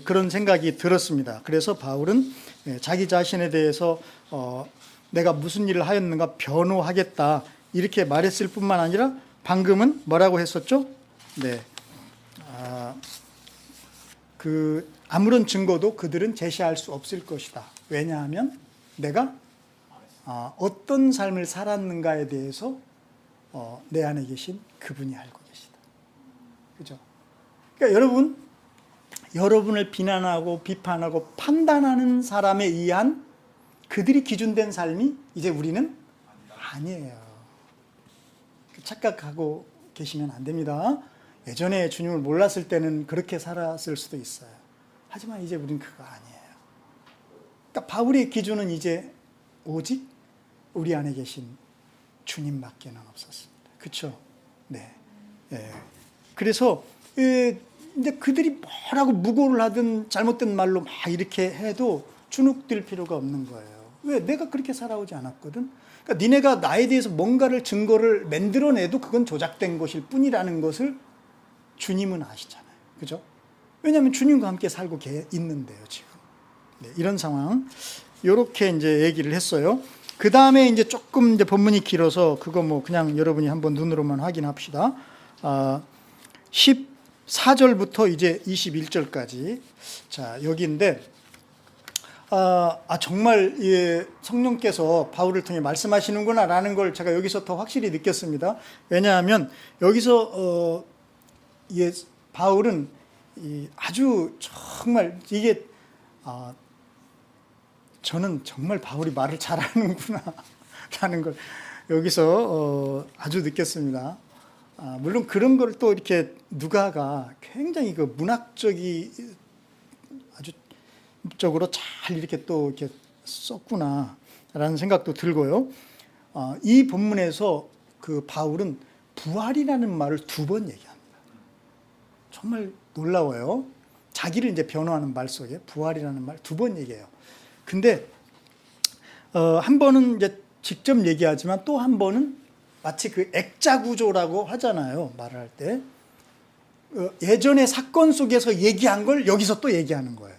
그런 생각이 들었습니다. 그래서 바울은 자기 자신에 대해서 내가 무슨 일을 하였는가 변호하겠다 이렇게 말했을 뿐만 아니라 방금은 뭐라고 했었죠? 네. 아무런 증거도 그들은 제시할 수 없을 것이다. 왜냐하면 내가 어떤 삶을 살았는가에 대해서 내 안에 계신 그분이 알고 계시다. 그죠? 그러니까 여러분을 비난하고 비판하고 판단하는 사람에 의한 그들이 기준된 삶이 이제 우리는 아니에요. 착각하고 계시면 안 됩니다. 예전에 주님을 몰랐을 때는 그렇게 살았을 수도 있어요. 하지만 이제 우리는 그거 아니에요. 그러니까 바울의 기준은 이제 오직 우리 안에 계신 주님밖에는 없었습니다. 그렇죠? 네. 예. 그래서 근데 그들이 뭐라고 무고를 하든 잘못된 말로 막 이렇게 해도 주눅들 필요가 없는 거예요. 왜? 내가 그렇게 살아오지 않았거든. 그러니까 니네가 나에 대해서 뭔가를 증거를 만들어내도 그건 조작된 것일 뿐이라는 것을 주님은 아시잖아요. 그죠? 왜냐하면 주님과 함께 살고 있는데요, 지금. 네, 이런 상황. 요렇게 이제 얘기를 했어요. 그 다음에 이제 조금 이제 본문이 길어서 그거 뭐 그냥 여러분이 한번 눈으로만 확인합시다. 14절부터 이제 21절까지. 자, 여기인데, 정말 예, 성령께서 바울을 통해 말씀하시는구나라는 걸 제가 여기서 더 확실히 느꼈습니다. 왜냐하면 여기서 예, 바울은 아주 정말 이게 저는 정말 바울이 말을 잘하는구나 라는 걸 여기서 아주 느꼈습니다. 물론 그런 걸 또 이렇게 누가가 굉장히 그 문학적이 아주 적으로 잘 이렇게 또 이렇게 썼구나라는 생각도 들고요. 이 본문에서 그 바울은 부활이라는 말을 2번 얘기합니다. 정말 놀라워요. 자기를 이제 변호하는 말 속에 부활이라는 말 2번 얘기해요. 근데 한 번은 이제 직접 얘기하지만 또 한 번은 마치 그 액자 구조라고 하잖아요. 말을 할 때. 예전의 사건 속에서 얘기한 걸 여기서 또 얘기하는 거예요.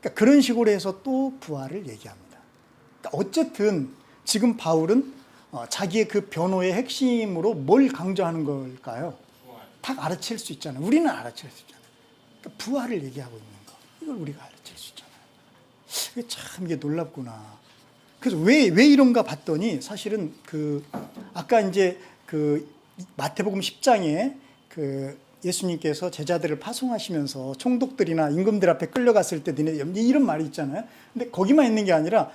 그러니까 그런 식으로 해서 또 부활을 얘기합니다. 그러니까 어쨌든 지금 바울은 자기의 그 변호의 핵심으로 뭘 강조하는 걸까요? 딱 알아챌 수 있잖아요. 우리는 알아챌 수 있잖아요. 그러니까 부활을 얘기하고 있는 거. 이걸 우리가 알아챌 수 있잖아요. 참 이게 놀랍구나. 그래서 왜 이런가 봤더니 사실은 아까 이제 마태복음 10장에 예수님께서 제자들을 파송하시면서 총독들이나 임금들 앞에 끌려갔을 때 너네 이런 말이 있잖아요. 근데 거기만 있는 게 아니라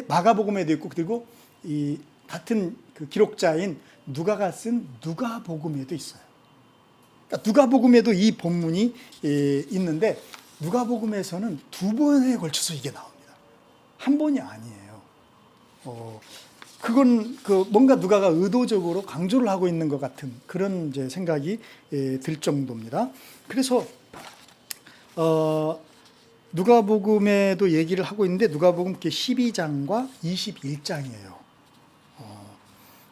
마가복음에도 있고 그리고 이 같은 그 기록자인 누가가 쓴 누가복음에도 있어요. 그러니까 누가복음에도 이 본문이 있는데 누가복음에서는 2번에 걸쳐서 이게 나옵니다. 한 번이 아니에요. 그건 뭔가 누가가 의도적으로 강조를 하고 있는 것 같은 그런 이제 생각이 들 정도입니다. 그래서 누가복음에도 얘기를 하고 있는데 누가복음 12장과 21장이에요.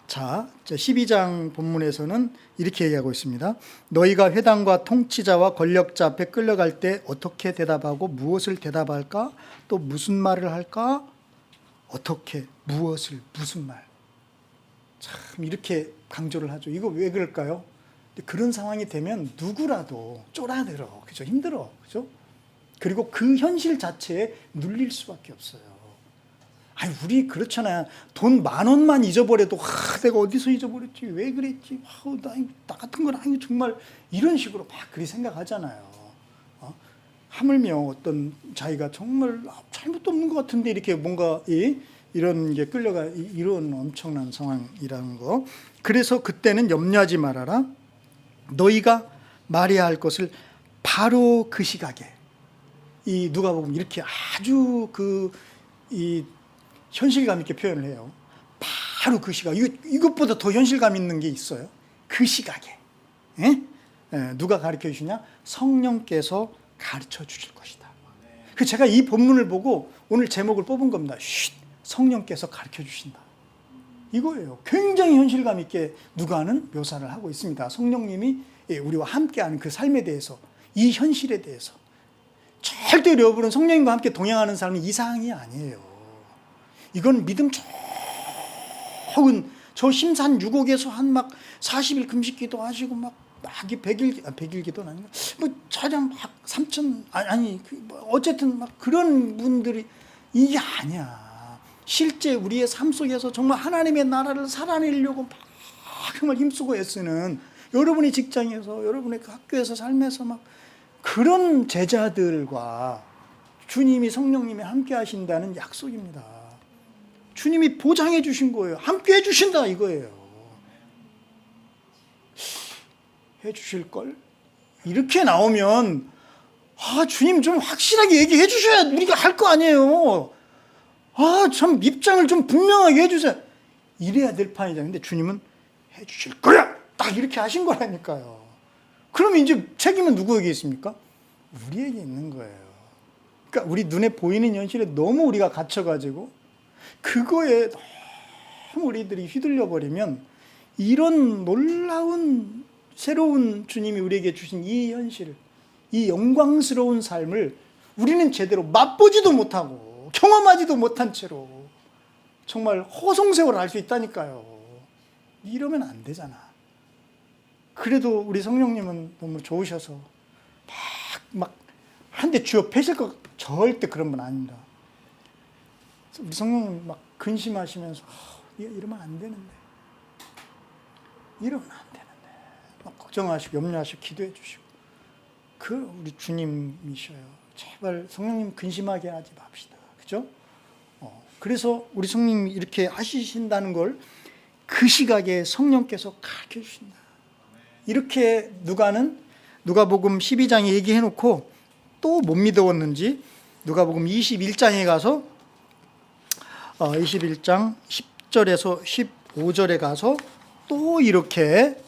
자, 12장 본문에서는 이렇게 얘기하고 있습니다. 너희가 회당과 통치자와 권력자 앞에 끌려갈 때 어떻게 대답하고 무엇을 대답할까? 또 무슨 말을 할까? 어떻게, 무엇을, 무슨 말. 참 이렇게 강조를 하죠. 이거 왜 그럴까요? 그런 상황이 되면 누구라도 쫄아들어. 그죠? 힘들어. 그죠? 그리고 그 현실 자체에 눌릴 수밖에 없어요. 아니, 우리 그렇잖아요. 돈 10,000원만 잊어버려도, 내가 어디서 잊어버렸지? 왜 그랬지? 나 같은 건 아니, 정말 이런 식으로 막 그리 생각하잖아요. 하물며 어떤 자기가 정말 잘못도 없는 것 같은데 이렇게 뭔가 이런 게 끌려가 이런 엄청난 상황이라는 거. 그래서 그때는 염려하지 말아라. 너희가 말해야 할 것을 바로 그 시각에 이 누가복음 이렇게 아주 이 현실감 있게 표현을 해요. 바로 그 시각. 이것보다 더 현실감 있는 게 있어요. 그 시각에. 누가 가르쳐 주시냐? 성령께서 가르쳐 주실 것이다. 그 제가 이 본문을 보고 오늘 제목을 뽑은 겁니다. 성령께서 가르쳐 주신다. 이거예요. 굉장히 현실감 있게 누가는 묘사를 하고 있습니다. 성령님이 우리와 함께하는 그 삶에 대해서, 이 현실에 대해서. 절대로 여러분은 성령님과 함께 동행하는 사람은 이상이 아니에요. 이건 믿음 좋은 저 심산 유곡에서 한 40일 금식 기도하시고 막 100일 기도는 아니고 차장 3천 어쨌든 그런 분들이 이게 아니야. 실제 우리의 삶 속에서 정말 하나님의 나라를 살아내려고 정말 힘쓰고 애쓰는 여러분의 직장에서 여러분의 학교에서 삶에서 그런 제자들과 주님이 성령님이 함께 하신다는 약속입니다. 주님이 보장해 주신 거예요. 함께 해 주신다 이거예요. 해 주실 걸? 이렇게 나오면 주님 좀 확실하게 얘기해 주셔야 우리가 할 거 아니에요. 참 입장을 좀 분명하게 해 주세요. 이래야 될 판이잖아요. 근데 주님은 해주실 거야! 딱 이렇게 하신 거라니까요. 그러면 이제 책임은 누구에게 있습니까? 우리에게 있는 거예요. 그러니까 우리 눈에 보이는 현실에 너무 우리가 갇혀가지고 그거에 너무 우리들이 휘둘려 버리면 이런 놀라운 새로운 주님이 우리에게 주신 이 현실, 이 영광스러운 삶을 우리는 제대로 맛보지도 못하고 경험하지도 못한 채로 정말 허송세월을 할 수 있다니까요. 이러면 안 되잖아. 그래도 우리 성령님은 너무 좋으셔서 막 한 대 쥐어 패실 것 절대 그런 분 아닙니다. 우리 성령님 막 근심하시면서 이러면 안 되는데 이러면 안 되는데 막 걱정하시고 염려하시고 기도해 주시고 그 우리 주님이셔요. 제발 성령님 근심하게 하지 맙시다. 그죠? 그래서 우리 성령님이 이렇게 하시신다는 걸 그 시각에 성령께서 가르쳐 주신다. 이렇게 누가복음 12장에 얘기해 놓고 또 못 믿어왔는지 누가복음 21장에 가서 21장 10절에서 15절에 가서 또 이렇게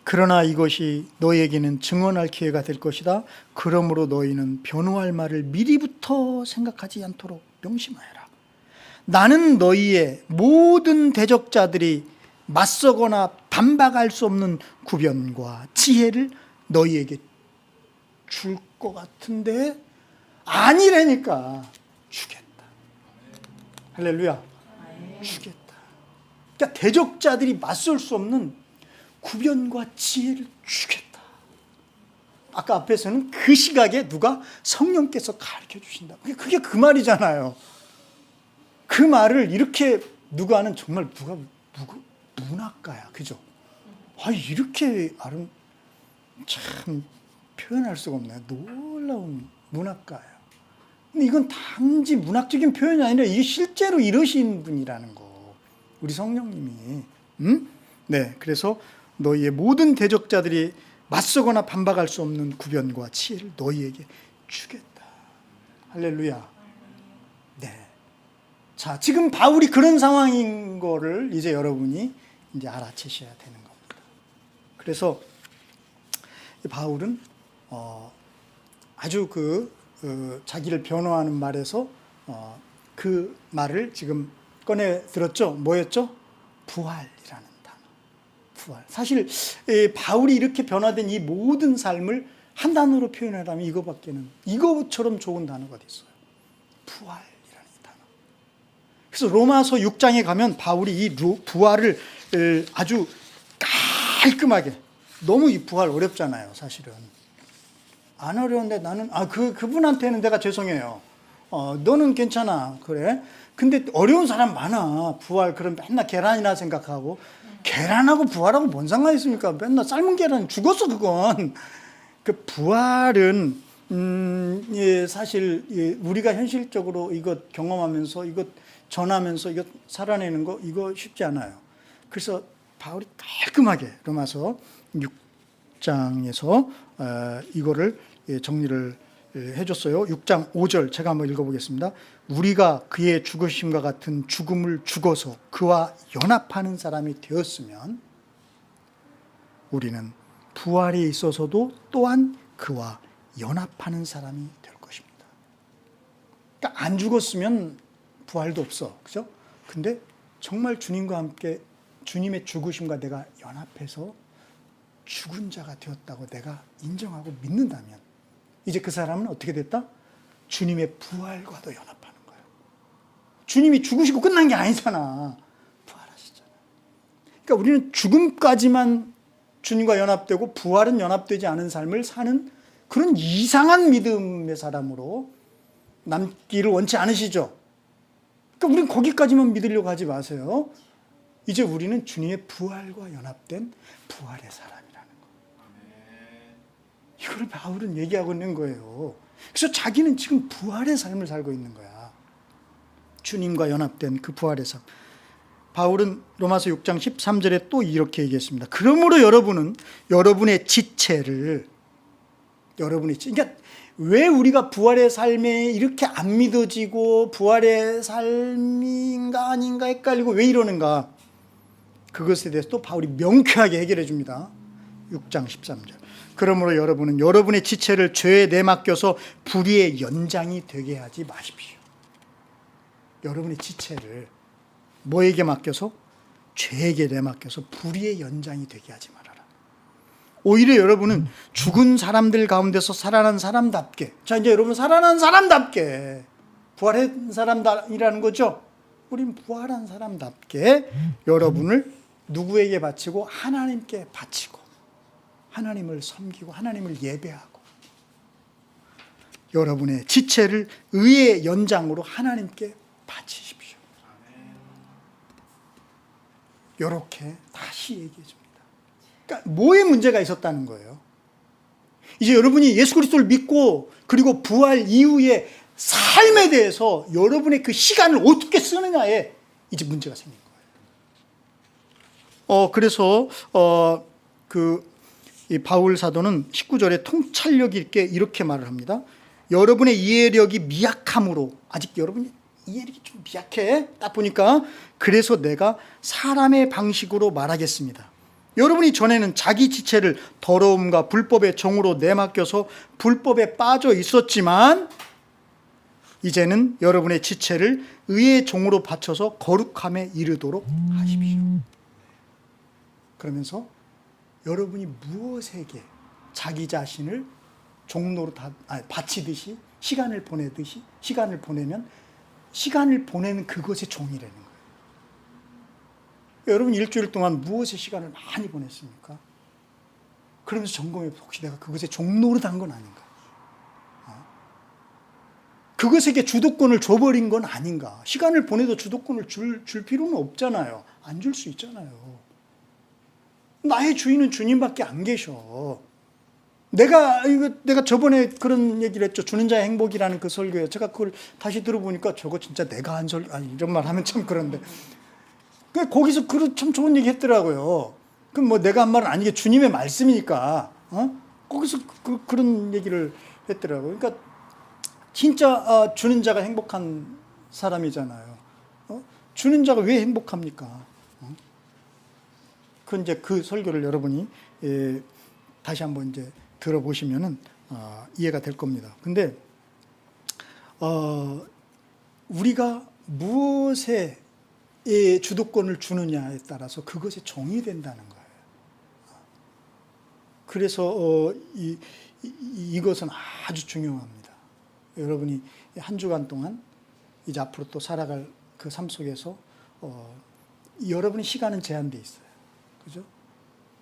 그러나 이것이 너희에게는 증언할 기회가 될 것이다. 그러므로 너희는 변호할 말을 미리부터 생각하지 않도록 명심하여라. 나는 너희의 모든 대적자들이 맞서거나 반박할 수 없는 구변과 지혜를 너희에게 줄 것 같은데 아니라니까. 주겠다. 할렐루야. 주겠다. 그러니까 대적자들이 맞설 수 없는 구변과 지혜를 주겠다. 아까 앞에서는 그 시각에 누가 성령께서 가르쳐 주신다. 그게 그 말이잖아요. 그 말을 이렇게 누가는 정말 문학가야. 그죠? 이렇게 참 표현할 수가 없네. 놀라운 문학가예요. 근데 이건 단지 문학적인 표현이 아니라 이게 실제로 이러신 분이라는 거. 우리 성령님이. 네, 그래서 너희의 모든 대적자들이 맞서거나 반박할 수 없는 구변과 지혜를 너희에게 주겠다. 할렐루야. 네. 자, 지금 바울이 그런 상황인 거를 이제 여러분이 이제 알아채셔야 되는 겁니다. 그래서 바울은 아주 자기를 변호하는 말에서 그 말을 지금 꺼내 들었죠. 뭐였죠? 부활이라는 단어. 부활. 사실 바울이 이렇게 변화된 이 모든 삶을 한 단어로 표현하자면 이거처럼 좋은 단어가 어디 있어요? 부활이라는 단어. 그래서 로마서 6장에 가면 바울이 이 부활을 아주 깔끔하게, 너무 이 부활 어렵잖아요, 사실은. 안 어려운데 나는 그분한테는 내가 죄송해요. 너는 괜찮아. 그래. 근데 어려운 사람 많아. 부활 그럼 맨날 계란이나 생각하고. 계란하고 부활하고 뭔 상관이 있습니까? 맨날 삶은 계란 죽었어 그건. 그 부활은 사실 우리가 현실적으로 이것 경험하면서 이것 전하면서 이것 살아내는 거 이거 쉽지 않아요. 그래서 바울이 깔끔하게 로마서 6장에서 이거를 정리를 해줬어요. 6장 5절 제가 한번 읽어보겠습니다. 우리가 그의 죽으심과 같은 죽음을 죽어서 그와 연합하는 사람이 되었으면 우리는 부활에 있어서도 또한 그와 연합하는 사람이 될 것입니다. 그러니까 안 죽었으면 부활도 없어. 그죠? 근데 정말 주님과 함께 주님의 죽으심과 내가 연합해서 죽은 자가 되었다고 내가 인정하고 믿는다면 이제 그 사람은 어떻게 됐다? 주님의 부활과도 연합하는 거예요. 주님이 죽으시고 끝난 게 아니잖아. 부활하시잖아. 그러니까 우리는 죽음까지만 주님과 연합되고 부활은 연합되지 않은 삶을 사는 그런 이상한 믿음의 사람으로 남기를 원치 않으시죠? 그러니까 우리는 거기까지만 믿으려고 하지 마세요. 이제 우리는 주님의 부활과 연합된 부활의 사람이라는 거예요. 이걸 바울은 얘기하고 있는 거예요. 그래서 자기는 지금 부활의 삶을 살고 있는 거야. 주님과 연합된 그 부활의 삶. 바울은 로마서 6장 13절에 또 이렇게 얘기했습니다. 그러므로 여러분은 여러분의 지체를 여러분이 그러니까 왜 우리가 부활의 삶에 이렇게 안 믿어지고 부활의 삶인가 아닌가 헷갈리고 왜 이러는가? 그것에 대해서 또 바울이 명쾌하게 해결해 줍니다. 6장 13절. 그러므로 여러분은 여러분의 지체를 죄에 내맡겨서 불의의 연장이 되게 하지 마십시오. 여러분의 지체를 뭐에게 맡겨서? 죄에게 내맡겨서 불의의 연장이 되게 하지 말아라. 오히려 여러분은 죽은 사람들 가운데서 살아난 사람답게, 자 이제 여러분 살아난 사람답게, 부활한 사람이라는 거죠. 우린 부활한 사람답게 여러분을 누구에게 바치고? 하나님께 바치고 하나님을 섬기고 하나님을 예배하고 여러분의 지체를 의의 연장으로 하나님께 바치십시오. 이렇게 다시 얘기해 줍니다. 그러니까 뭐에 문제가 있었다는 거예요? 이제 여러분이 예수 그리스도를 믿고 그리고 부활 이후의 삶에 대해서 여러분의 그 시간을 어떻게 쓰느냐에 이제 문제가 생긴 거예요. 그래서 이 바울 사도는 19절에 통찰력 있게 이렇게 말을 합니다. 여러분의 이해력이 미약함으로, 아직 여러분이 이해력이 좀 미약해. 딱 보니까 그래서 내가 사람의 방식으로 말하겠습니다. 여러분이 전에는 자기 지체를 더러움과 불법의 종으로 내맡겨서 불법에 빠져 있었지만 이제는 여러분의 지체를 의의 종으로 바쳐서 거룩함에 이르도록 하십시오. 그러면서 여러분이 무엇에게 자기 자신을 종로로 바치듯이 시간을 보내듯이 시간을 보내면 시간을 보내는 그것의 종이라는 거예요. 여러분 일주일 동안 무엇에 시간을 많이 보냈습니까? 그러면서 점검해 혹시 내가 그것의 종로로 한 건 아닌가? 그것에게 주도권을 줘버린 건 아닌가? 시간을 보내도 주도권을 줄 필요는 없잖아요. 안 줄 수 있잖아요. 나의 주인은 주님밖에 안 계셔. 내가 저번에 그런 얘기를 했죠. 주는 자의 행복이라는 그 설교에 제가 그걸 다시 들어보니까 저거 진짜 내가 한 이런 말 하면 참 그런데. 거기서 참 좋은 얘기 했더라고요. 그럼 뭐 내가 한 말은 아니게 주님의 말씀이니까, 거기서 그런 얘기를 했더라고요. 그러니까 진짜 주는 자가 행복한 사람이잖아요. 주는 자가 왜 행복합니까? 그 설교를 여러분이 다시 한번 이제 들어보시면은 이해가 될 겁니다. 근데 우리가 무엇에 주도권을 주느냐에 따라서 그것의 종이 된다는 거예요. 그래서 이것은 아주 중요합니다. 여러분이 한 주간 동안 이제 앞으로 또 살아갈 그 삶 속에서 여러분의 시간은 제한되어 있어요. 그죠?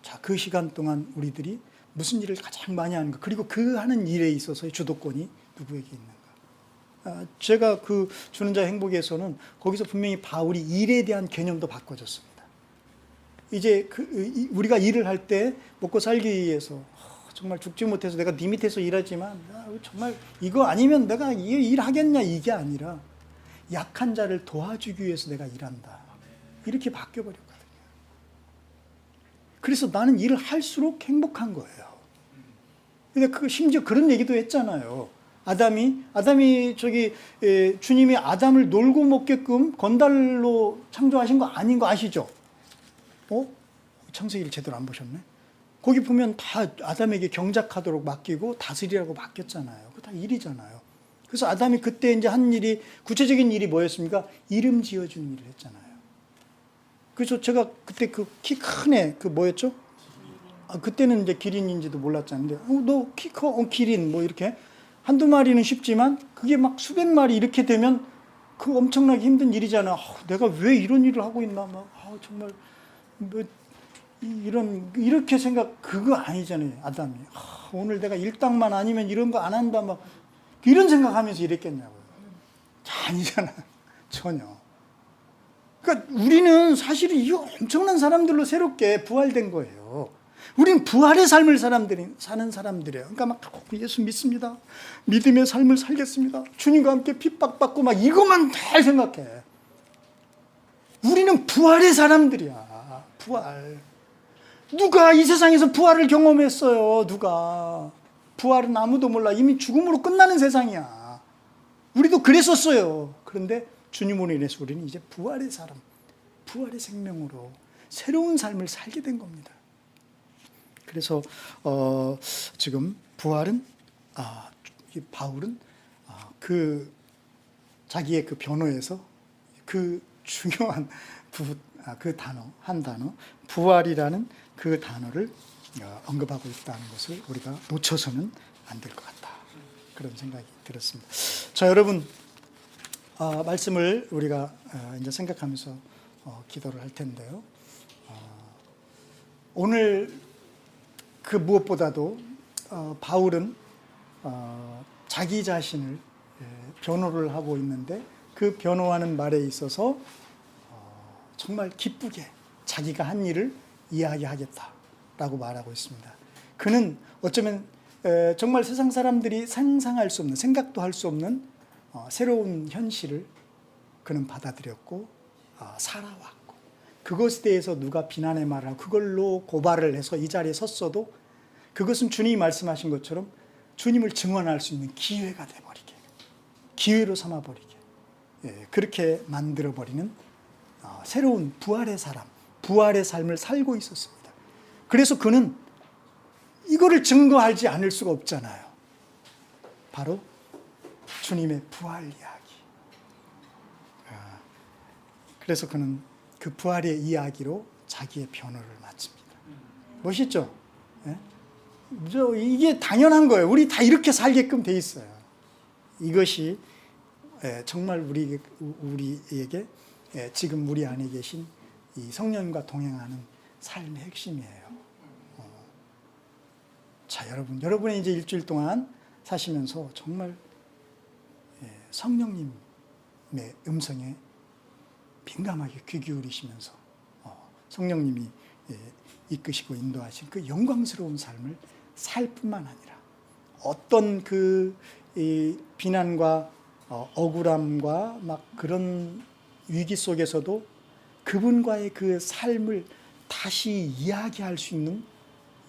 자, 그 시간 동안 우리들이 무슨 일을 가장 많이 하는가, 그리고 그 하는 일에 있어서의 주도권이 누구에게 있는가. 제가 그 주는 자의 행복에서는 거기서 분명히 바울이 일에 대한 개념도 바꿔줬습니다. 이제 우리가 일을 할 때 먹고 살기 위해서 정말 죽지 못해서 내가 네 밑에서 일하지만 정말 이거 아니면 내가 일하겠냐, 이게 아니라 약한 자를 도와주기 위해서 내가 일한다. 이렇게 바뀌어버렸거든요. 그래서 나는 일을 할수록 행복한 거예요. 근데 심지어 그런 얘기도 했잖아요. 아담이 주님이 아담을 놀고 먹게끔 건달로 창조하신 거 아닌 거 아시죠? 창세기를 제대로 안 보셨네. 거기 보면 다 아담에게 경작하도록 맡기고 다스리라고 맡겼잖아요. 그거 다 일이잖아요. 그래서 아담이 그때 이제 한 일이, 구체적인 일이 뭐였습니까? 이름 지어주는 일을 했잖아요. 그래서 제가 그때 그 키 큰 애, 뭐였죠? 그때는 이제 기린인지도 몰랐잖아요. 너 키 커? 기린, 뭐 이렇게. 한두 마리는 쉽지만 그게 막 수백 마리 이렇게 되면 그 엄청나게 힘든 일이잖아. 내가 왜 이런 일을 하고 있나? 정말 뭐 이렇게 그거 아니잖아요. 아담이. 오늘 내가 일당만 아니면 이런 거 안 한다. 막 이런 생각하면서 일했겠냐고요. 아니잖아. 전혀. 그러니까 우리는 사실 이 엄청난 사람들로 새롭게 부활된 거예요. 우리는 부활의 삶을 사는 사람들이에요. 그러니까 막 예수 믿습니다. 믿음의 삶을 살겠습니다. 주님과 함께 핍박받고 막 이것만 잘 생각해. 우리는 부활의 사람들이야. 부활. 누가 이 세상에서 부활을 경험했어요? 누가? 부활은 아무도 몰라. 이미 죽음으로 끝나는 세상이야. 우리도 그랬었어요. 그런데 주님으로 인해서 우리는 이제 부활의 사람, 부활의 생명으로 새로운 삶을 살게 된 겁니다. 그래서 지금 부활은 이 바울은 그 자기의 그 변호에서 그 중요한 그 단어, 한 단어, 부활이라는 그 단어를 언급하고 있다는 것을 우리가 놓쳐서는 안 될 것 같다. 그런 생각이 들었습니다. 자, 여러분, 말씀을 우리가 이제 생각하면서 기도를 할 텐데요. 오늘 그 무엇보다도 바울은 자기 자신을 변호를 하고 있는데 그 변호하는 말에 있어서 정말 기쁘게 자기가 한 일을 이야기하겠다라고 말하고 있습니다. 그는 어쩌면 정말 세상 사람들이 상상할 수 없는, 생각도 할 수 없는 새로운 현실을 그는 받아들였고 살아왔고, 그것에 대해서 누가 비난의 말을 하고 그걸로 고발을 해서 이 자리에 섰어도 그것은 주님이 말씀하신 것처럼 주님을 증언할 수 있는 기회가 돼버리게, 기회로 삼아버리게, 그렇게 만들어버리는 새로운 부활의 사람, 부활의 삶을 살고 있었습니다. 그래서 그는 이거를 증거하지 않을 수가 없잖아요. 바로 주님의 부활 이야기. 그래서 그는 그 부활의 이야기로 자기의 변호를 마칩니다. 멋있죠? 이게 당연한 거예요. 우리 다 이렇게 살게끔 돼 있어요. 이것이 정말 우리에게 지금 우리 안에 계신 이 성령과 동행하는 삶의 핵심이에요. 자, 여러분의 이제 일주일 동안 사시면서 정말 성령님의 음성에 민감하게 귀 기울이시면서 성령님이 이끄시고 인도하신 그 영광스러운 삶을 살 뿐만 아니라 어떤 그 비난과 억울함과 막 그런 위기 속에서도 그분과의 그 삶을 다시 이야기할 수 있는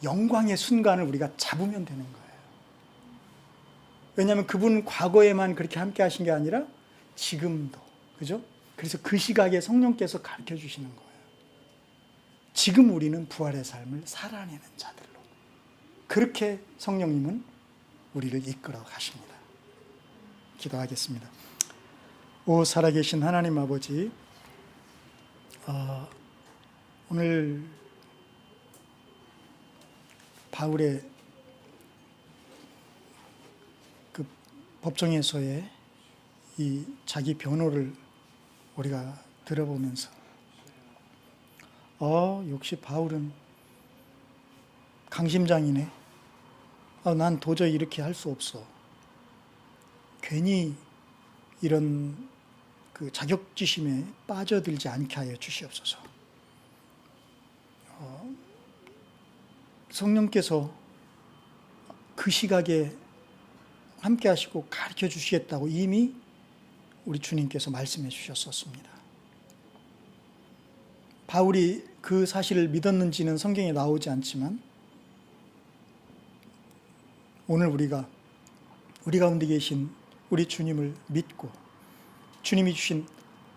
영광의 순간을 우리가 잡으면 되는 거예요. 왜냐하면 그분 과거에만 그렇게 함께 하신 게 아니라 지금도, 그죠? 그래서 그 시각에 성령께서 가르쳐 주시는 거예요. 지금 우리는 부활의 삶을 살아내는 자들로. 그렇게 성령님은 우리를 이끌어 가십니다. 기도하겠습니다. 오 살아계신 하나님 아버지, 오늘 바울의 그 법정에서의 이 자기 변호를 우리가 들어보면서 역시 바울은 강심장이네. 난 도저히 이렇게 할 수 없어. 괜히 이런 그 자격지심에 빠져들지 않게 하여 주시옵소서. 성령께서 그 시각에 함께 하시고 가르쳐 주시겠다고 이미 우리 주님께서 말씀해 주셨었습니다. 바울이 그 사실을 믿었는지는 성경에 나오지 않지만 오늘 우리가 우리 가운데 계신 우리 주님을 믿고 주님이 주신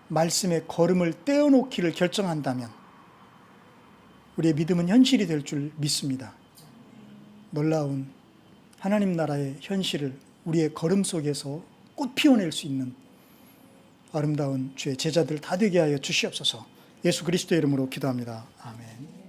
말씀의 걸음을 떼어놓기를 결정한다면 우리의 믿음은 현실이 될 줄 믿습니다. 놀라운 하나님 나라의 현실을 우리의 걸음 속에서 꽃 피워낼 수 있는 아름다운 주의 제자들 다 되게 하여 주시옵소서. 예수 그리스도의 이름으로 기도합니다. 아멘.